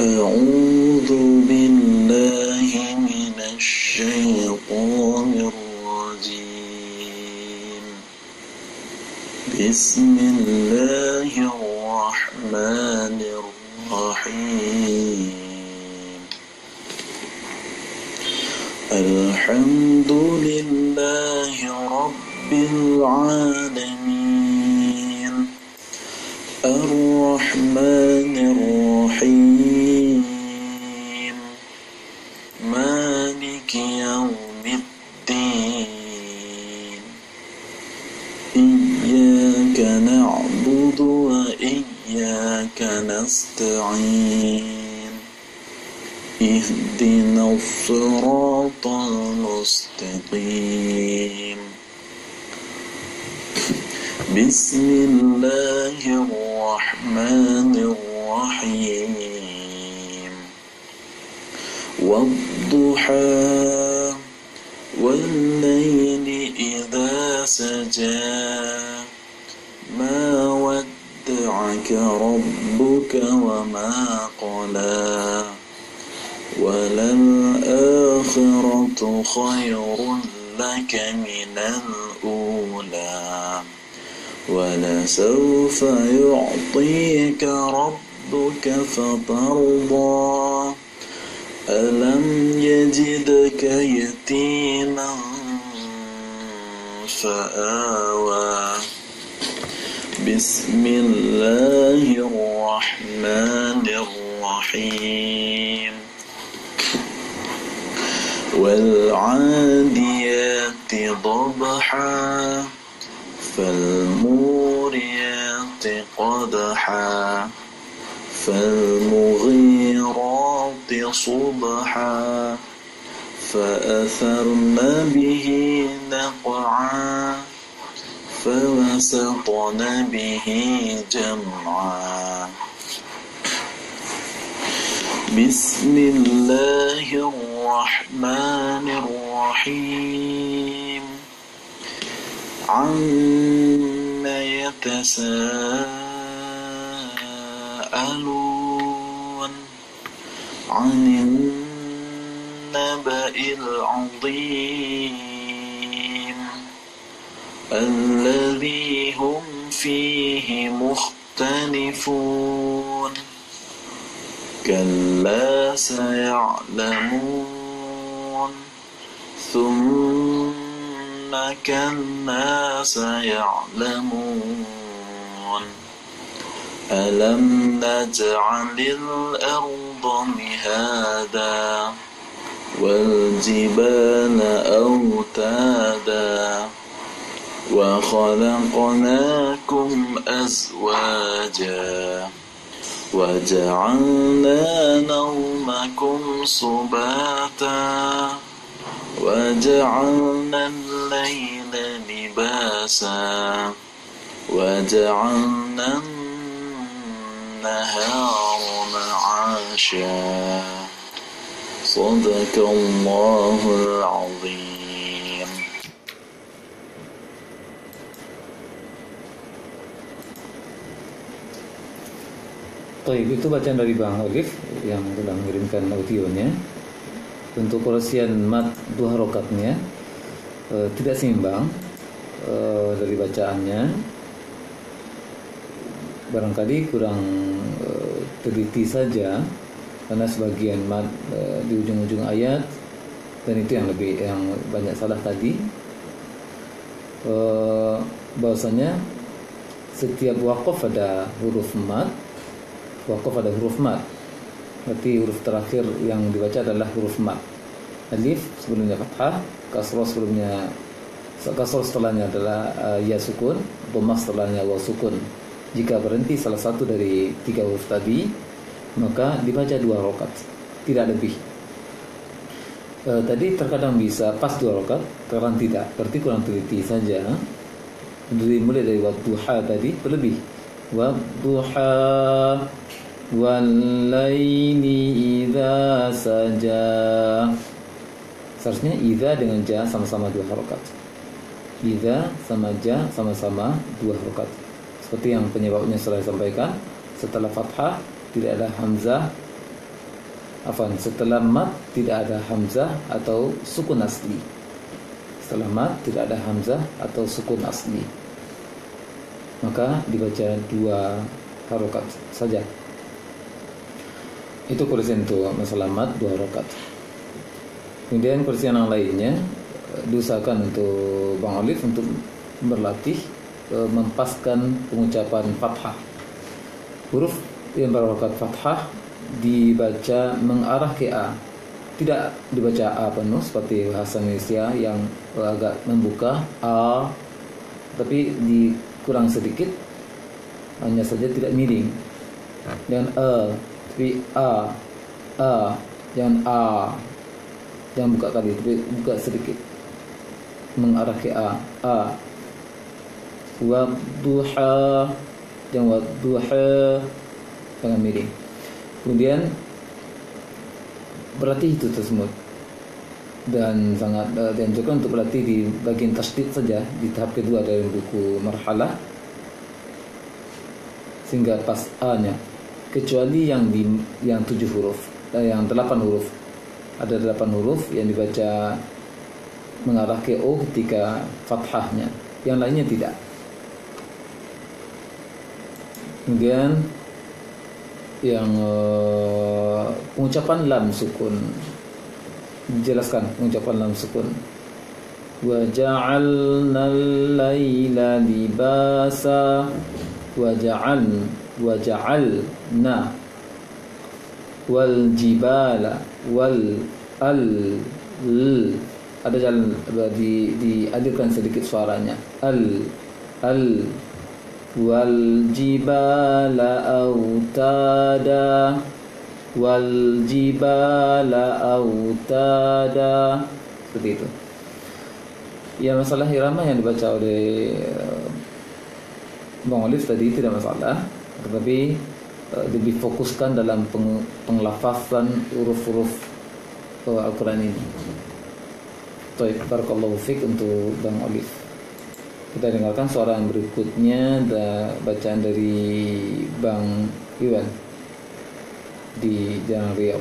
أعوذ بالله من الشيطان الرجيم. بسم الله الرحمن الرحيم. الحمد لله رب العالمين. الرحمن الرحيم. مالك يوم الدين. إياك نعبد وإياك نستعين. اهدنا الصراط المستقيم. بسم الله الرحمن الرحيم. والضحى والليل إذا سجى. ما ودعك ربك وما قلى. وللآخرة خير لك من الأولى. ولسوف يعطيك ربك فترضى. ألم يجدك يتيما فآوى. بسم الله الرحمن الرحيم. والعاديات ضبحا. فالموريات قدحا. فالمغيرات صبحا. فأثرن به نقعا. فوسطن ووسطن به جمعا بسم الله الرحمن الرحيم عما يتساءلون عن النبأ العظيم الذي هم فيه مختلفون كلا سيعلمون ثم كلا سيعلمون ألم نجعل الأرض مهادا والجبال أوتادا وخلقناكم أزواجا وجعلنا نومكم سباتا وجعلنا الليل لباسا وجعلنا النهار معاشا صدق الله العظيم. Baik, itu bacaan dari Bang Alif yang telah mengirimkan audionya. Untuk korosian mat 2 harokatnya tidak seimbang dari bacaannya. Barangkali kurang teliti saja, karena sebagian mat di ujung-ujung ayat, dan itu yang banyak salah tadi. Bahwasanya setiap waqaf ada huruf mat. Waqaf ada huruf mat, berarti huruf terakhir yang dibaca adalah huruf mat. Alif sebelumnya fathah, kasrah setelahnya adalah ya sukun, dhammah setelahnya waw sukun. Jika berhenti salah satu dari 3 huruf tadi, maka dibaca 2 rakaat, tidak lebih. Tadi terkadang bisa pas 2 rakaat, terkadang tidak, berarti kurang teliti saja. Mulai dari wadduha tadi berlebih, wadduha wal-laili idza saja. Seharusnya idza dengan ja sama-sama 2 harakat. Idza sama ja sama-sama 2 harakat. Seperti yang penyebabnya sudah disampaikan, setelah fathah tidak ada hamzah. Setelah mat tidak ada hamzah atau sukun asli. Setelah mat tidak ada hamzah atau sukun asli. Maka dibaca 2 harakat saja. Itu korisian untuk masalah mat 2 rakaat. Kemudian korisian yang lainnya diusahakan untuk Bang Alif untuk berlatih mempaskan pengucapan fathah. Huruf yang berharokat fathah dibaca mengarah ke A, tidak dibaca A penuh seperti bahasa Indonesia yang agak membuka A, tapi dikurang sedikit, hanya saja tidak miring. Dan tapi A, jangan A, jangan buka kali, tapi buka sedikit, mengarah ke A. Wadduha, jangan wadduha, jangan miring. Kemudian berlatih itu tersebut, dan sangat dianjurkan untuk berlatih di bagian tasdid saja di tahap kedua dari buku marhalah, sehingga pas A-nya. Kecuali yang 7 huruf, yang 8 huruf. Ada 8 huruf yang dibaca mengarah ke O ketika fathahnya, yang lainnya tidak. Kemudian yang pengucapan lam sukun, dijelaskan pengucapan lam sukun. Wa ja'alnal laila libasa, wa ja'alna wal jibala ada jalan dihadirkan sedikit suaranya, wal jibala autada, seperti itu. Ya, masalah irama yang dibaca oleh Bang Olive tadi tidak masalah, tetapi lebih fokuskan dalam penglafazan huruf-huruf Al-Quran ini. Baik, barakallahu fiik untuk Bang Olive. Kita dengarkan suara yang berikutnya, bacaan dari Bang Iwan di Jalan Riau.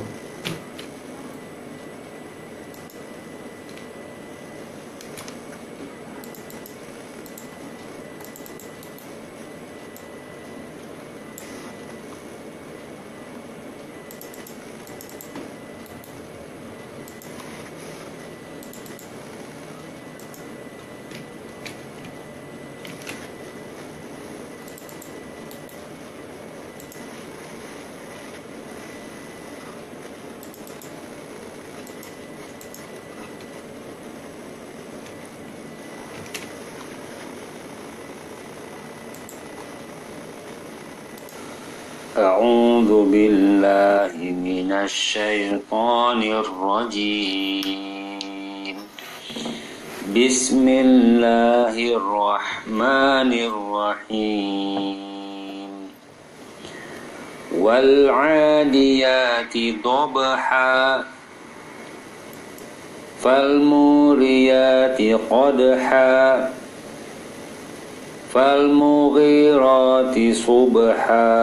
أعوذ بالله من الشيطان الرجيم بسم الله الرحمن الرحيم والعاديات ضبحا فالموريات قدحا فالمغيرات صبحا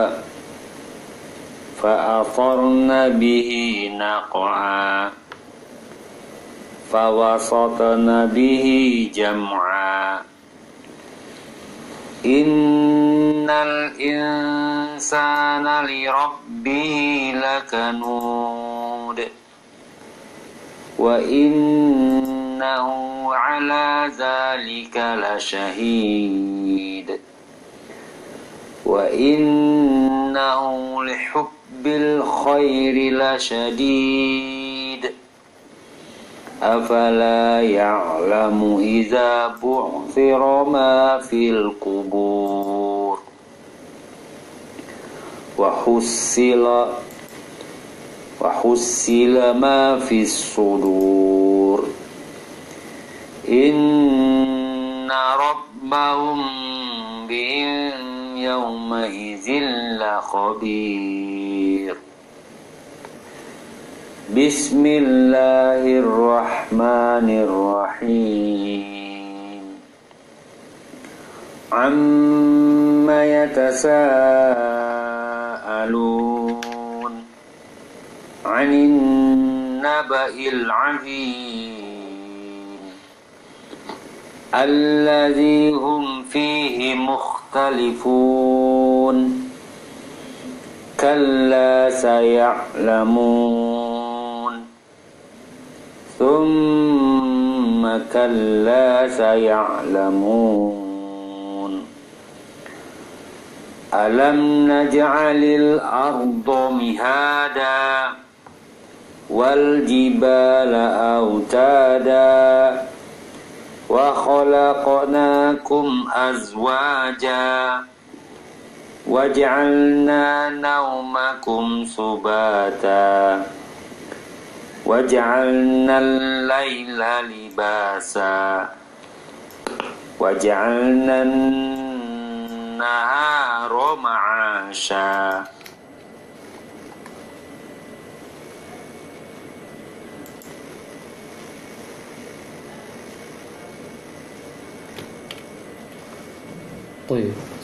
فأثرن به نقعا فوسطن به جمعا إن الإنسان لربه لكنود وإنه على ذلك لشهيد وإنه لحب بالخير لشديد أفلا يعلم إذا بعثر ما في القبور وحصل ما في الصدور إن ربهم بهم يومئذ لخبير بسم الله الرحمن الرحيم عما يتساءلون عن النبأ العظيم الذي هم فيه مختلفون كلا سيعلمون ثم كلا سيعلمون ألم نجعل الأرض مهادا والجبال أوتادا وخلقناكم أزواجا وجعلنا نومكم سباتا وجعلنا الليل لباسا وجعلنا النهار معاشا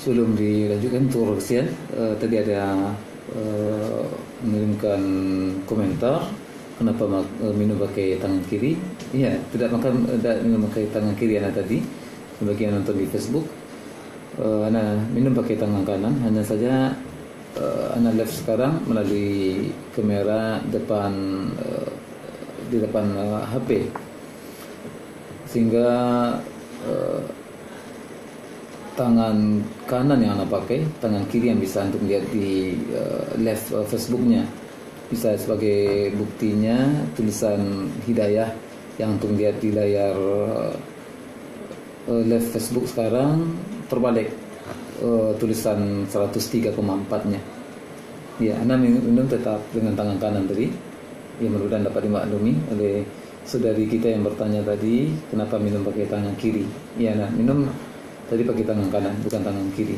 Sebelum dilanjutkan untuk Roksian, tadi ada mengirimkan komentar kenapa minum pakai tangan kiri. Iya, tidak minum pakai tangan kiri anak tadi. Bagi yang nonton di Facebook, anak minum pakai tangan kanan. Hanya saja anak live sekarang melalui kamera depan di depan HP, sehingga tangan kanan yang anak pakai, tangan kiri yang bisa untuk lihat di live Facebooknya, bisa sebagai buktinya tulisan hidayah yang untuk lihat di layar live Facebook sekarang terbalik, tulisan 103,4-nya. Ya, anak minum tetap dengan tangan kanan tadi. Ya, mudah-mudahan dapat dimaklumi oleh saudari kita yang bertanya tadi kenapa minum pakai tangan kiri. Ya, nah minum tadi pakai tangan kanan, bukan tangan kiri.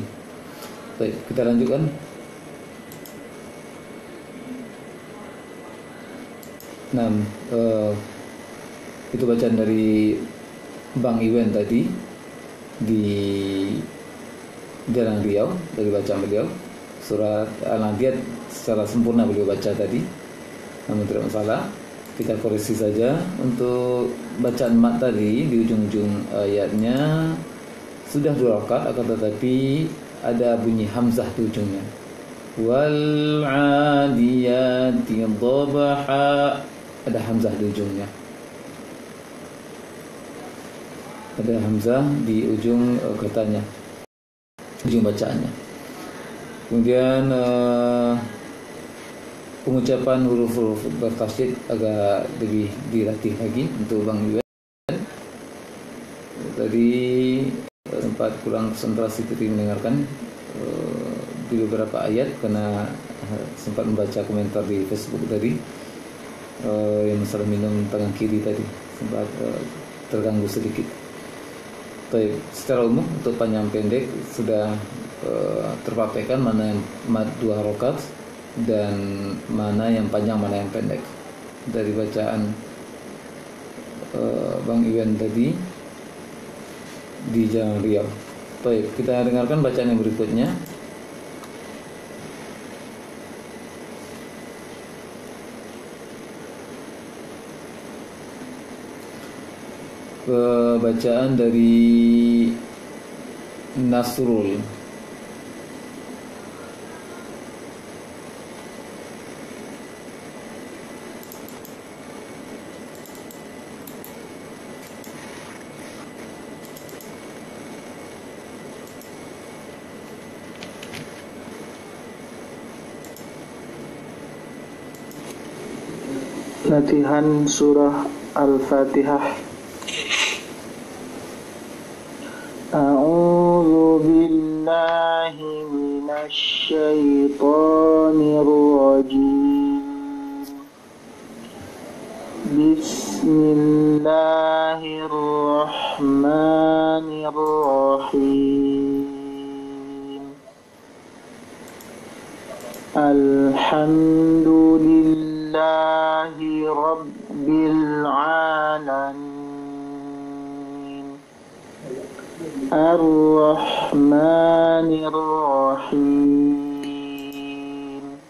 Baik, kita lanjutkan. Nah, itu bacaan dari Bang Iwan tadi di Jalan Riau, dari bacaan beliau. Surat Al-Adiyat secara sempurna beliau baca tadi, namun tidak masalah, kita koreksi saja untuk bacaan mat tadi di ujung-ujung ayatnya sudah 2 rakaat, akan tetapi ada bunyi hamzah di ujungnya. Wal 'adiyati dhabha, ada hamzah di ujungnya. Ada hamzah di ujung katanya, ujung bacaannya. Kemudian pengucapan huruf-huruf bertasydid agak lebih dilatih lagi untuk Bang Iwan. Tadi sempat kurang konsentrasi tadi mendengarkan di beberapa ayat karena sempat membaca komentar di Facebook tadi, yang masalah minum tangan kiri tadi sempat terganggu sedikit. Tapi secara umum untuk panjang pendek sudah terpraktekkan mana yang mat 2 rakaat dan mana yang panjang, mana yang pendek dari bacaan Bang Iwan tadi di Jalan Riau. Baik, kita dengarkan bacaan yang berikutnya. Bacaan dari Nasrul. Latihan surah Al-Fatihah. A'udzu billahi minasy syaithanir rajim. Bismillahirrahmanirrahim. Alhamdulillahi rabbil alamin. Ar-Rahmanir-Rahim.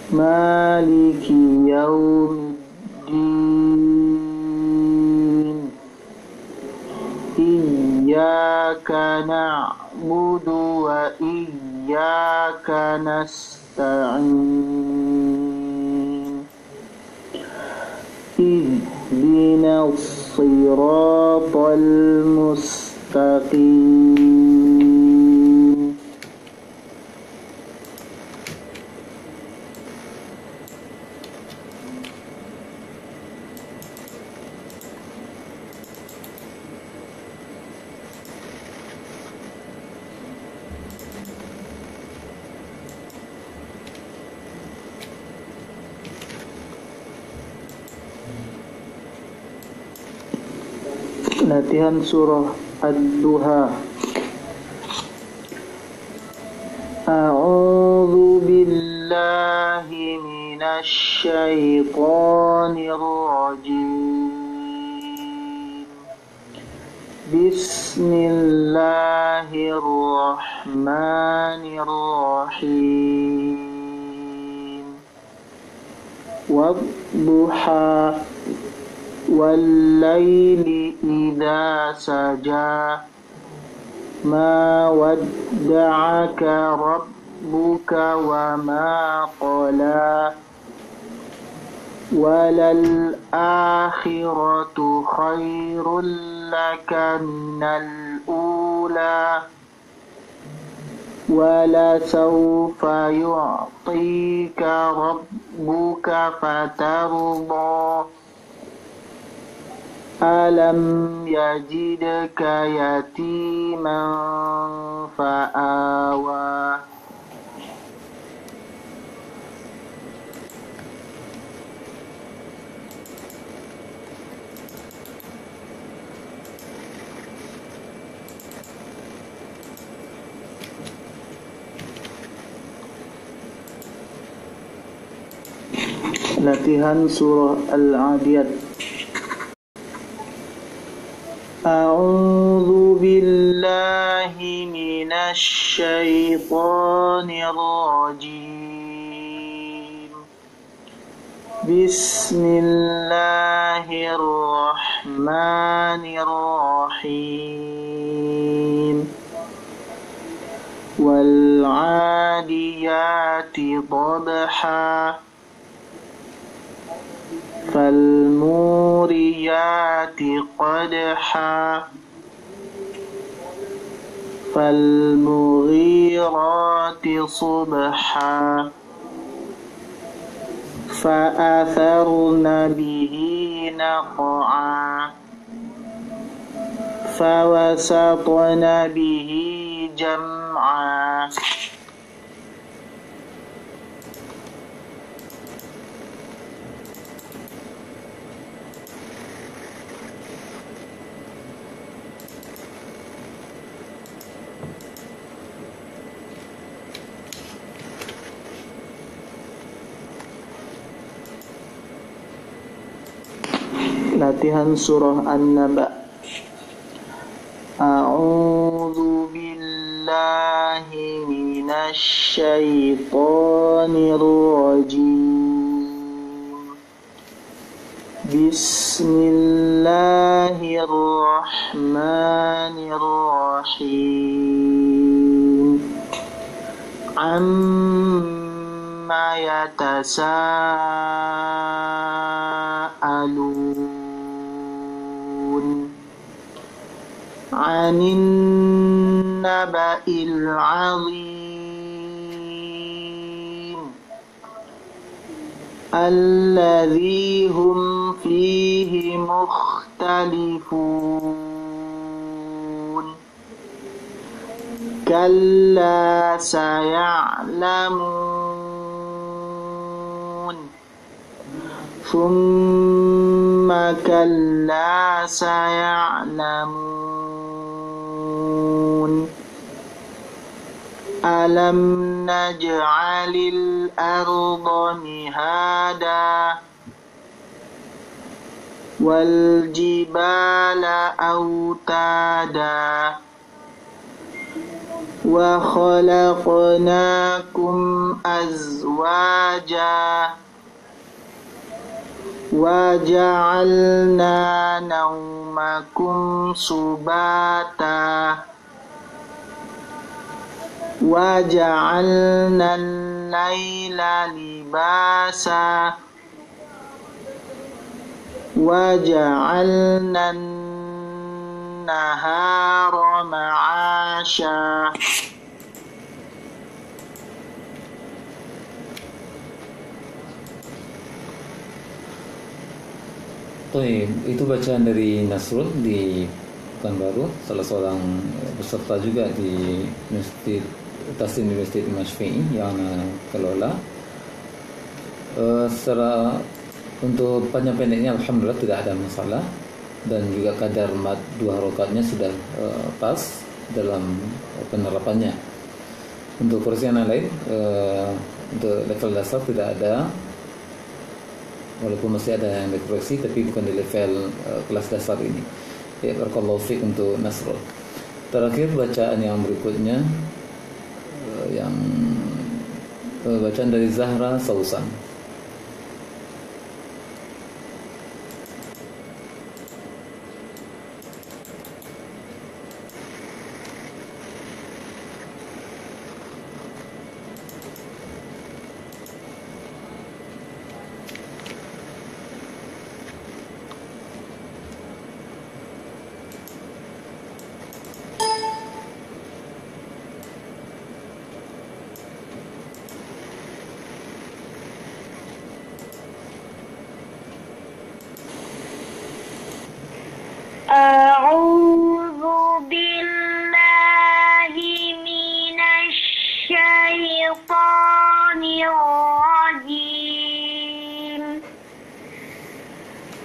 Maliki yaumiddin. Iyyaka na'budu wa iyyaka nasta'in. Ihdinas siratal mustaqim. Latihan surah Ad-Duha. A'udzu billahi minasy syaithanir rajim. Bismillahirrahmanirrahim. Wadduha wal-laili idza saja. Ma wadda'aka rabbuka wa ma qala. Walal akhiratu khairul laka minal ula. Wala sawfa yu'tika rabbuka fatarda. Alam yajidka yatiman fa'awa. Latihan surah Al-Adiyat. A'udzu billahi minasy syaithanir rajim. Bismillahirrahmanirrahim. Wal 'adiyati dhabha. فالموريات قدحا فالمغيرات صبحا فأثرن به نقعا فوسطن به جمعا Latihan surah An-Naba. A'udzu billahi minasy syaithanir rajim. Bismillahirrahmanirrahim. Amma yatasaalun. Anin naba'il 'azim alladzi hum fihi mukhtalifun. Kalla saya'lamun. Thumma kalla saya'lamun. Alam naj'alil arda mihada wal jibala autada wa khalaqnakum azwaja wa ja'alna naumakum subata wa ja'alna al-laila libasa wa ja'alna an-nahara ma'asha. Itu bacaan dari Nasrul di Pekanbaru, salah seorang peserta juga di Masjid Taslim University Masfi'i yang kelola. Secara untuk panjang pendeknya alhamdulillah tidak ada masalah, dan juga kadar mad 2 harokatnya sudah pas dalam penerapannya. Untuk kursi yang lain, untuk level dasar tidak ada, walaupun masih ada yang dikoreksi tapi bukan di level kelas dasar ini. Ya, barakallahu fiik untuk Nasrul. Terakhir bacaan yang berikutnya yang bacaan dari Zahra Sausan. A'udzu billahi minasy syaithanir rajim.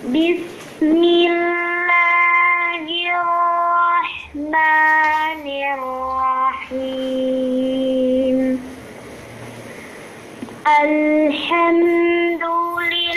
Bismillahirrahmanirrahim. Alhamdulillah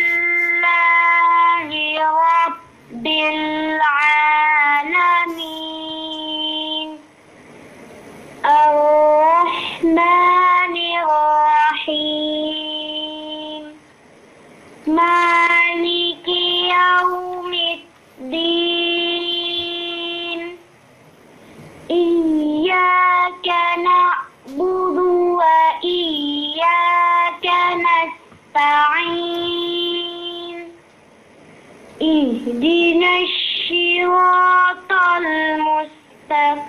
ihdinas siratal mustaqim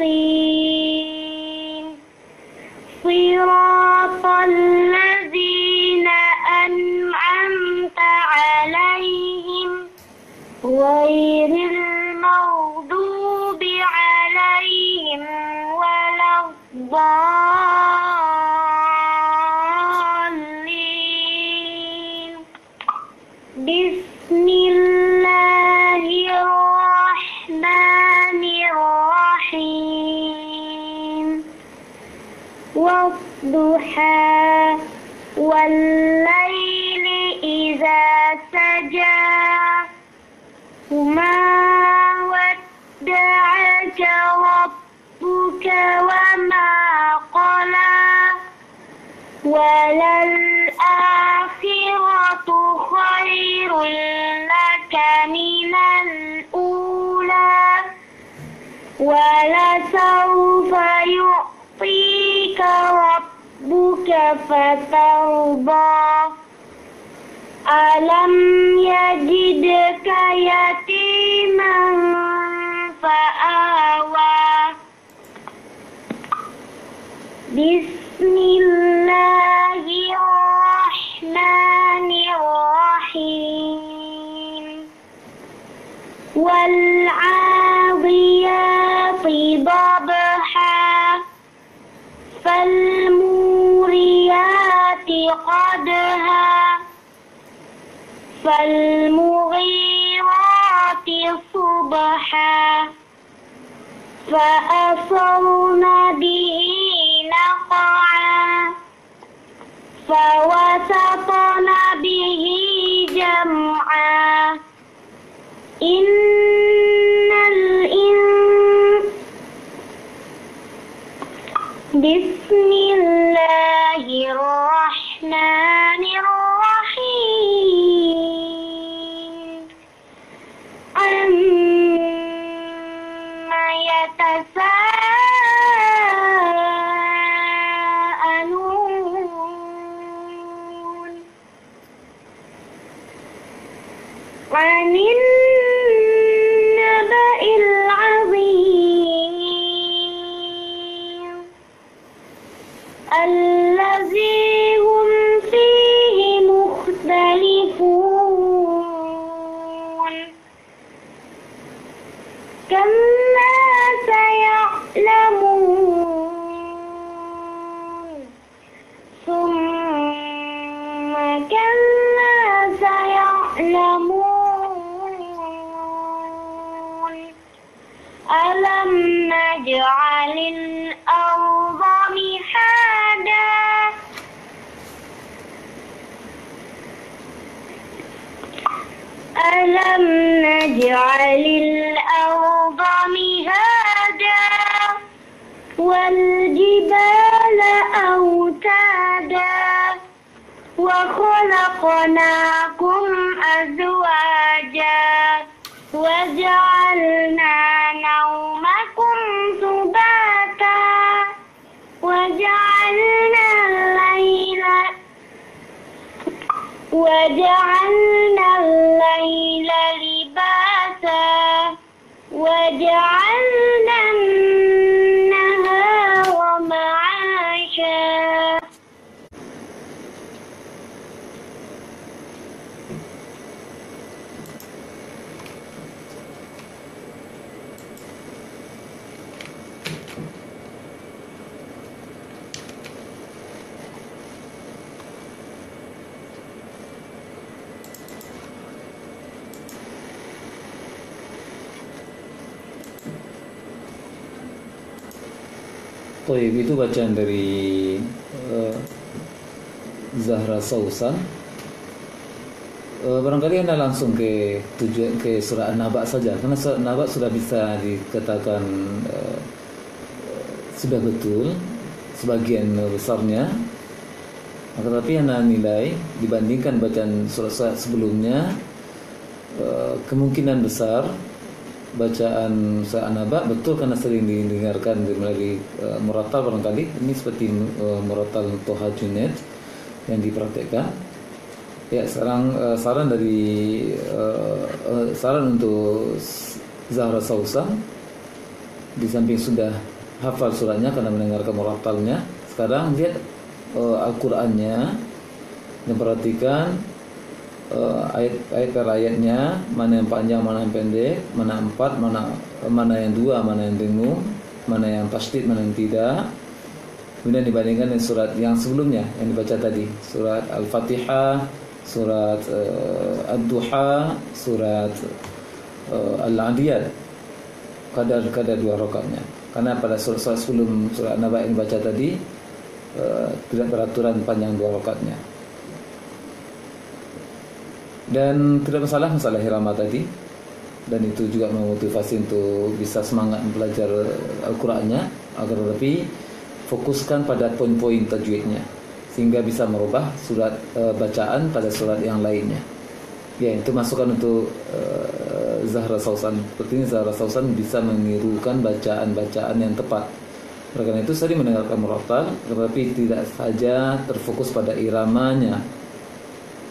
siratal ladzina an'amta 'alaihim ghairil maghdubi 'alaihim waladdallin. Bismillahirrahmanirrahim. Wadduha wal-laili idza saja ma wadda'aka rabbuka wa ma qala walal akhiratu khairul laka minal ula wala sawfa yu'tika rabbuka fatarda alam yajidka yatiman fa'awa. Bismillahirrahmanirrahim. Wal-'adiyati dabha fal-muriyati qadha fal-mughirati subha fa'asarna bihi naq'a fawasatna bihi jam'a innal Bismillahirrahmanirrahim. Amma yatasaalun 'anil naba'il 'azim allazi hum fihi mukhtalifun. Kalla saya'lamun thumma kalla saya'lamun alam naj'alil arda mihada alam naj'alil arda mihada wal jibala awtada wa khalaqnakum azwaja wa ja'alna nawmakum subata wa ja'alna al-layla libasa wa ja'alna an-nahara ma'asha. Toib itu bacaan dari Zahra Sausan. Barangkali Anda langsung ke surah An-Naba saja, karena surah An-Naba sudah bisa dikatakan sudah betul sebagian besarnya. Tetapi Anda nilai dibandingkan bacaan surah sebelumnya, kemungkinan besar bacaan surah An-Naba betul karena sering didengarkan melalui murattal barangkali. Ini seperti murattal Toha Junaid yang dipraktekkan. Ya, sekarang saran untuk Zahra Sausan, di samping sudah hafal suratnya karena mendengarkan murattalnya, sekarang lihat Al-Qur'annya dan perhatikan ayat per ayatnya, mana yang panjang, mana yang pendek, mana 4, mana yang 2, mana yang dengung, mana yang tasydid, mana yang tidak. Kemudian dibandingkan dengan surat yang sebelumnya yang dibaca tadi, surat Al-Fatihah, surat Ad-Duha, surat Al-Adiyat, kadar 2 rakaatnya. Karena pada surat sebelum surat An-Naba yang dibaca tadi tidak beraturan panjang 2 rakaatnya. Dan tidak masalah irama tadi, dan itu juga memotivasi untuk bisa semangat belajar Al-Qur'annya, agar lebih fokuskan pada poin-poin tajwidnya sehingga bisa merubah surat bacaan pada surat yang lainnya. Ya, itu masukan untuk Zahra Sausan. Seperti ini Zahra Sausan bisa menirukan bacaan-bacaan yang tepat. Karena itu sering mendengarkan murattal, tetapi tidak saja terfokus pada iramanya,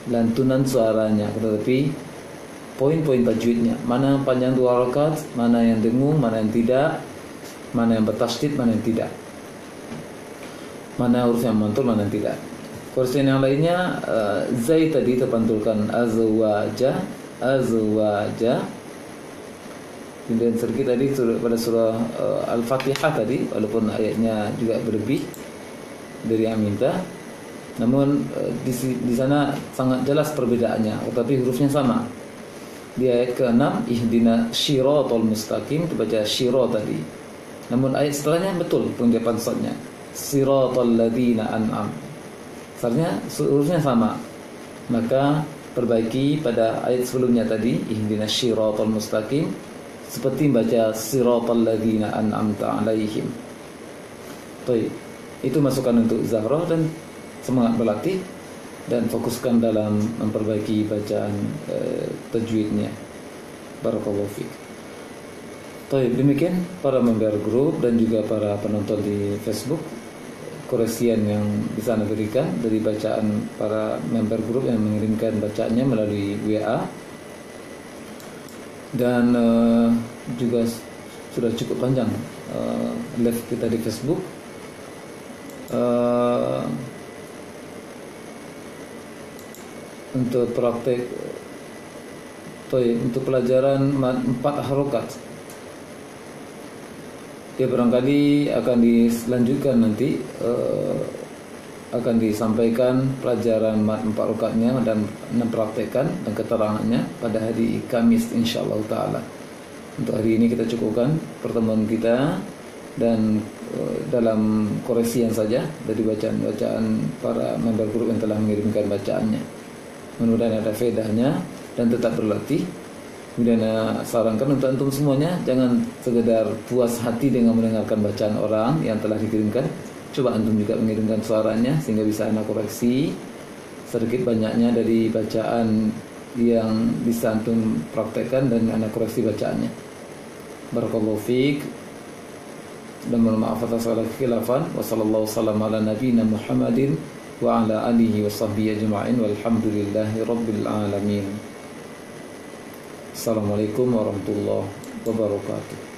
lantunan suaranya, tetapi poin-poin tajwidnya. Mana yang panjang 2 rakaat, mana yang dengung, mana yang tidak, mana yang bertasydid, mana yang tidak, mana huruf yang mantul, mana yang tidak. Kursian yang lainnya, Zai tadi terpantulkan azwaja. Kemudian sedikit tadi pada surah Al-Fatihah tadi, walaupun ayatnya juga berlebih dari yang minta, namun di sana sangat jelas perbedaannya, tetapi hurufnya sama. Di ayat ke-6, ihdina syiratal mustaqim, terbaca syira tadi. Namun ayat setelahnya betul pengucapan shadnya, siratal ladzina an'am. Sebenarnya hurufnya sama. Maka perbaiki pada ayat sebelumnya tadi, ihdina syiratal mustaqim, seperti baca siratal ladzina an'amta alaihim. Baik, itu masukan untuk Zahra, dan semangat berlatih dan fokuskan dalam memperbaiki bacaan tajwidnya. Barakallahu fiik. Baik, demikian para member grup dan juga para penonton di Facebook, koreksian yang bisa Anda berikan dari bacaan para member grup yang mengirimkan bacaannya melalui WA. Dan juga sudah cukup panjang live kita di Facebook. Untuk praktek untuk pelajaran 4 harokat, ya barangkali akan dilanjutkan nanti, akan disampaikan pelajaran 4 harokatnya dan mempraktekkan dan keterangannya pada hari Kamis insyaallah taala. Untuk hari ini kita cukupkan pertemuan kita, dan dalam koreksian saja dari bacaan-bacaan para member grup yang telah mengirimkan bacaannya. Mudah-mudahan ada faedahnya dan tetap berlatih. Kemudian sarankan untuk antum semuanya, jangan sekedar puas hati dengan mendengarkan bacaan orang yang telah dikirimkan. Coba antum juga mengirimkan suaranya sehingga bisa anda koreksi sedikit banyaknya dari bacaan yang bisa antum praktekkan dan anda koreksi bacaannya. Barakallahu fiik. Dan mohon maaf atas segala kekhilafan. Wassallallahu wasallam ala nabiyina Muhammadin wa ala alihi wa sahbihi ajma'in walhamdulillahi rabbil alamin. Assalamualaikum warahmatullahi wabarakatuh.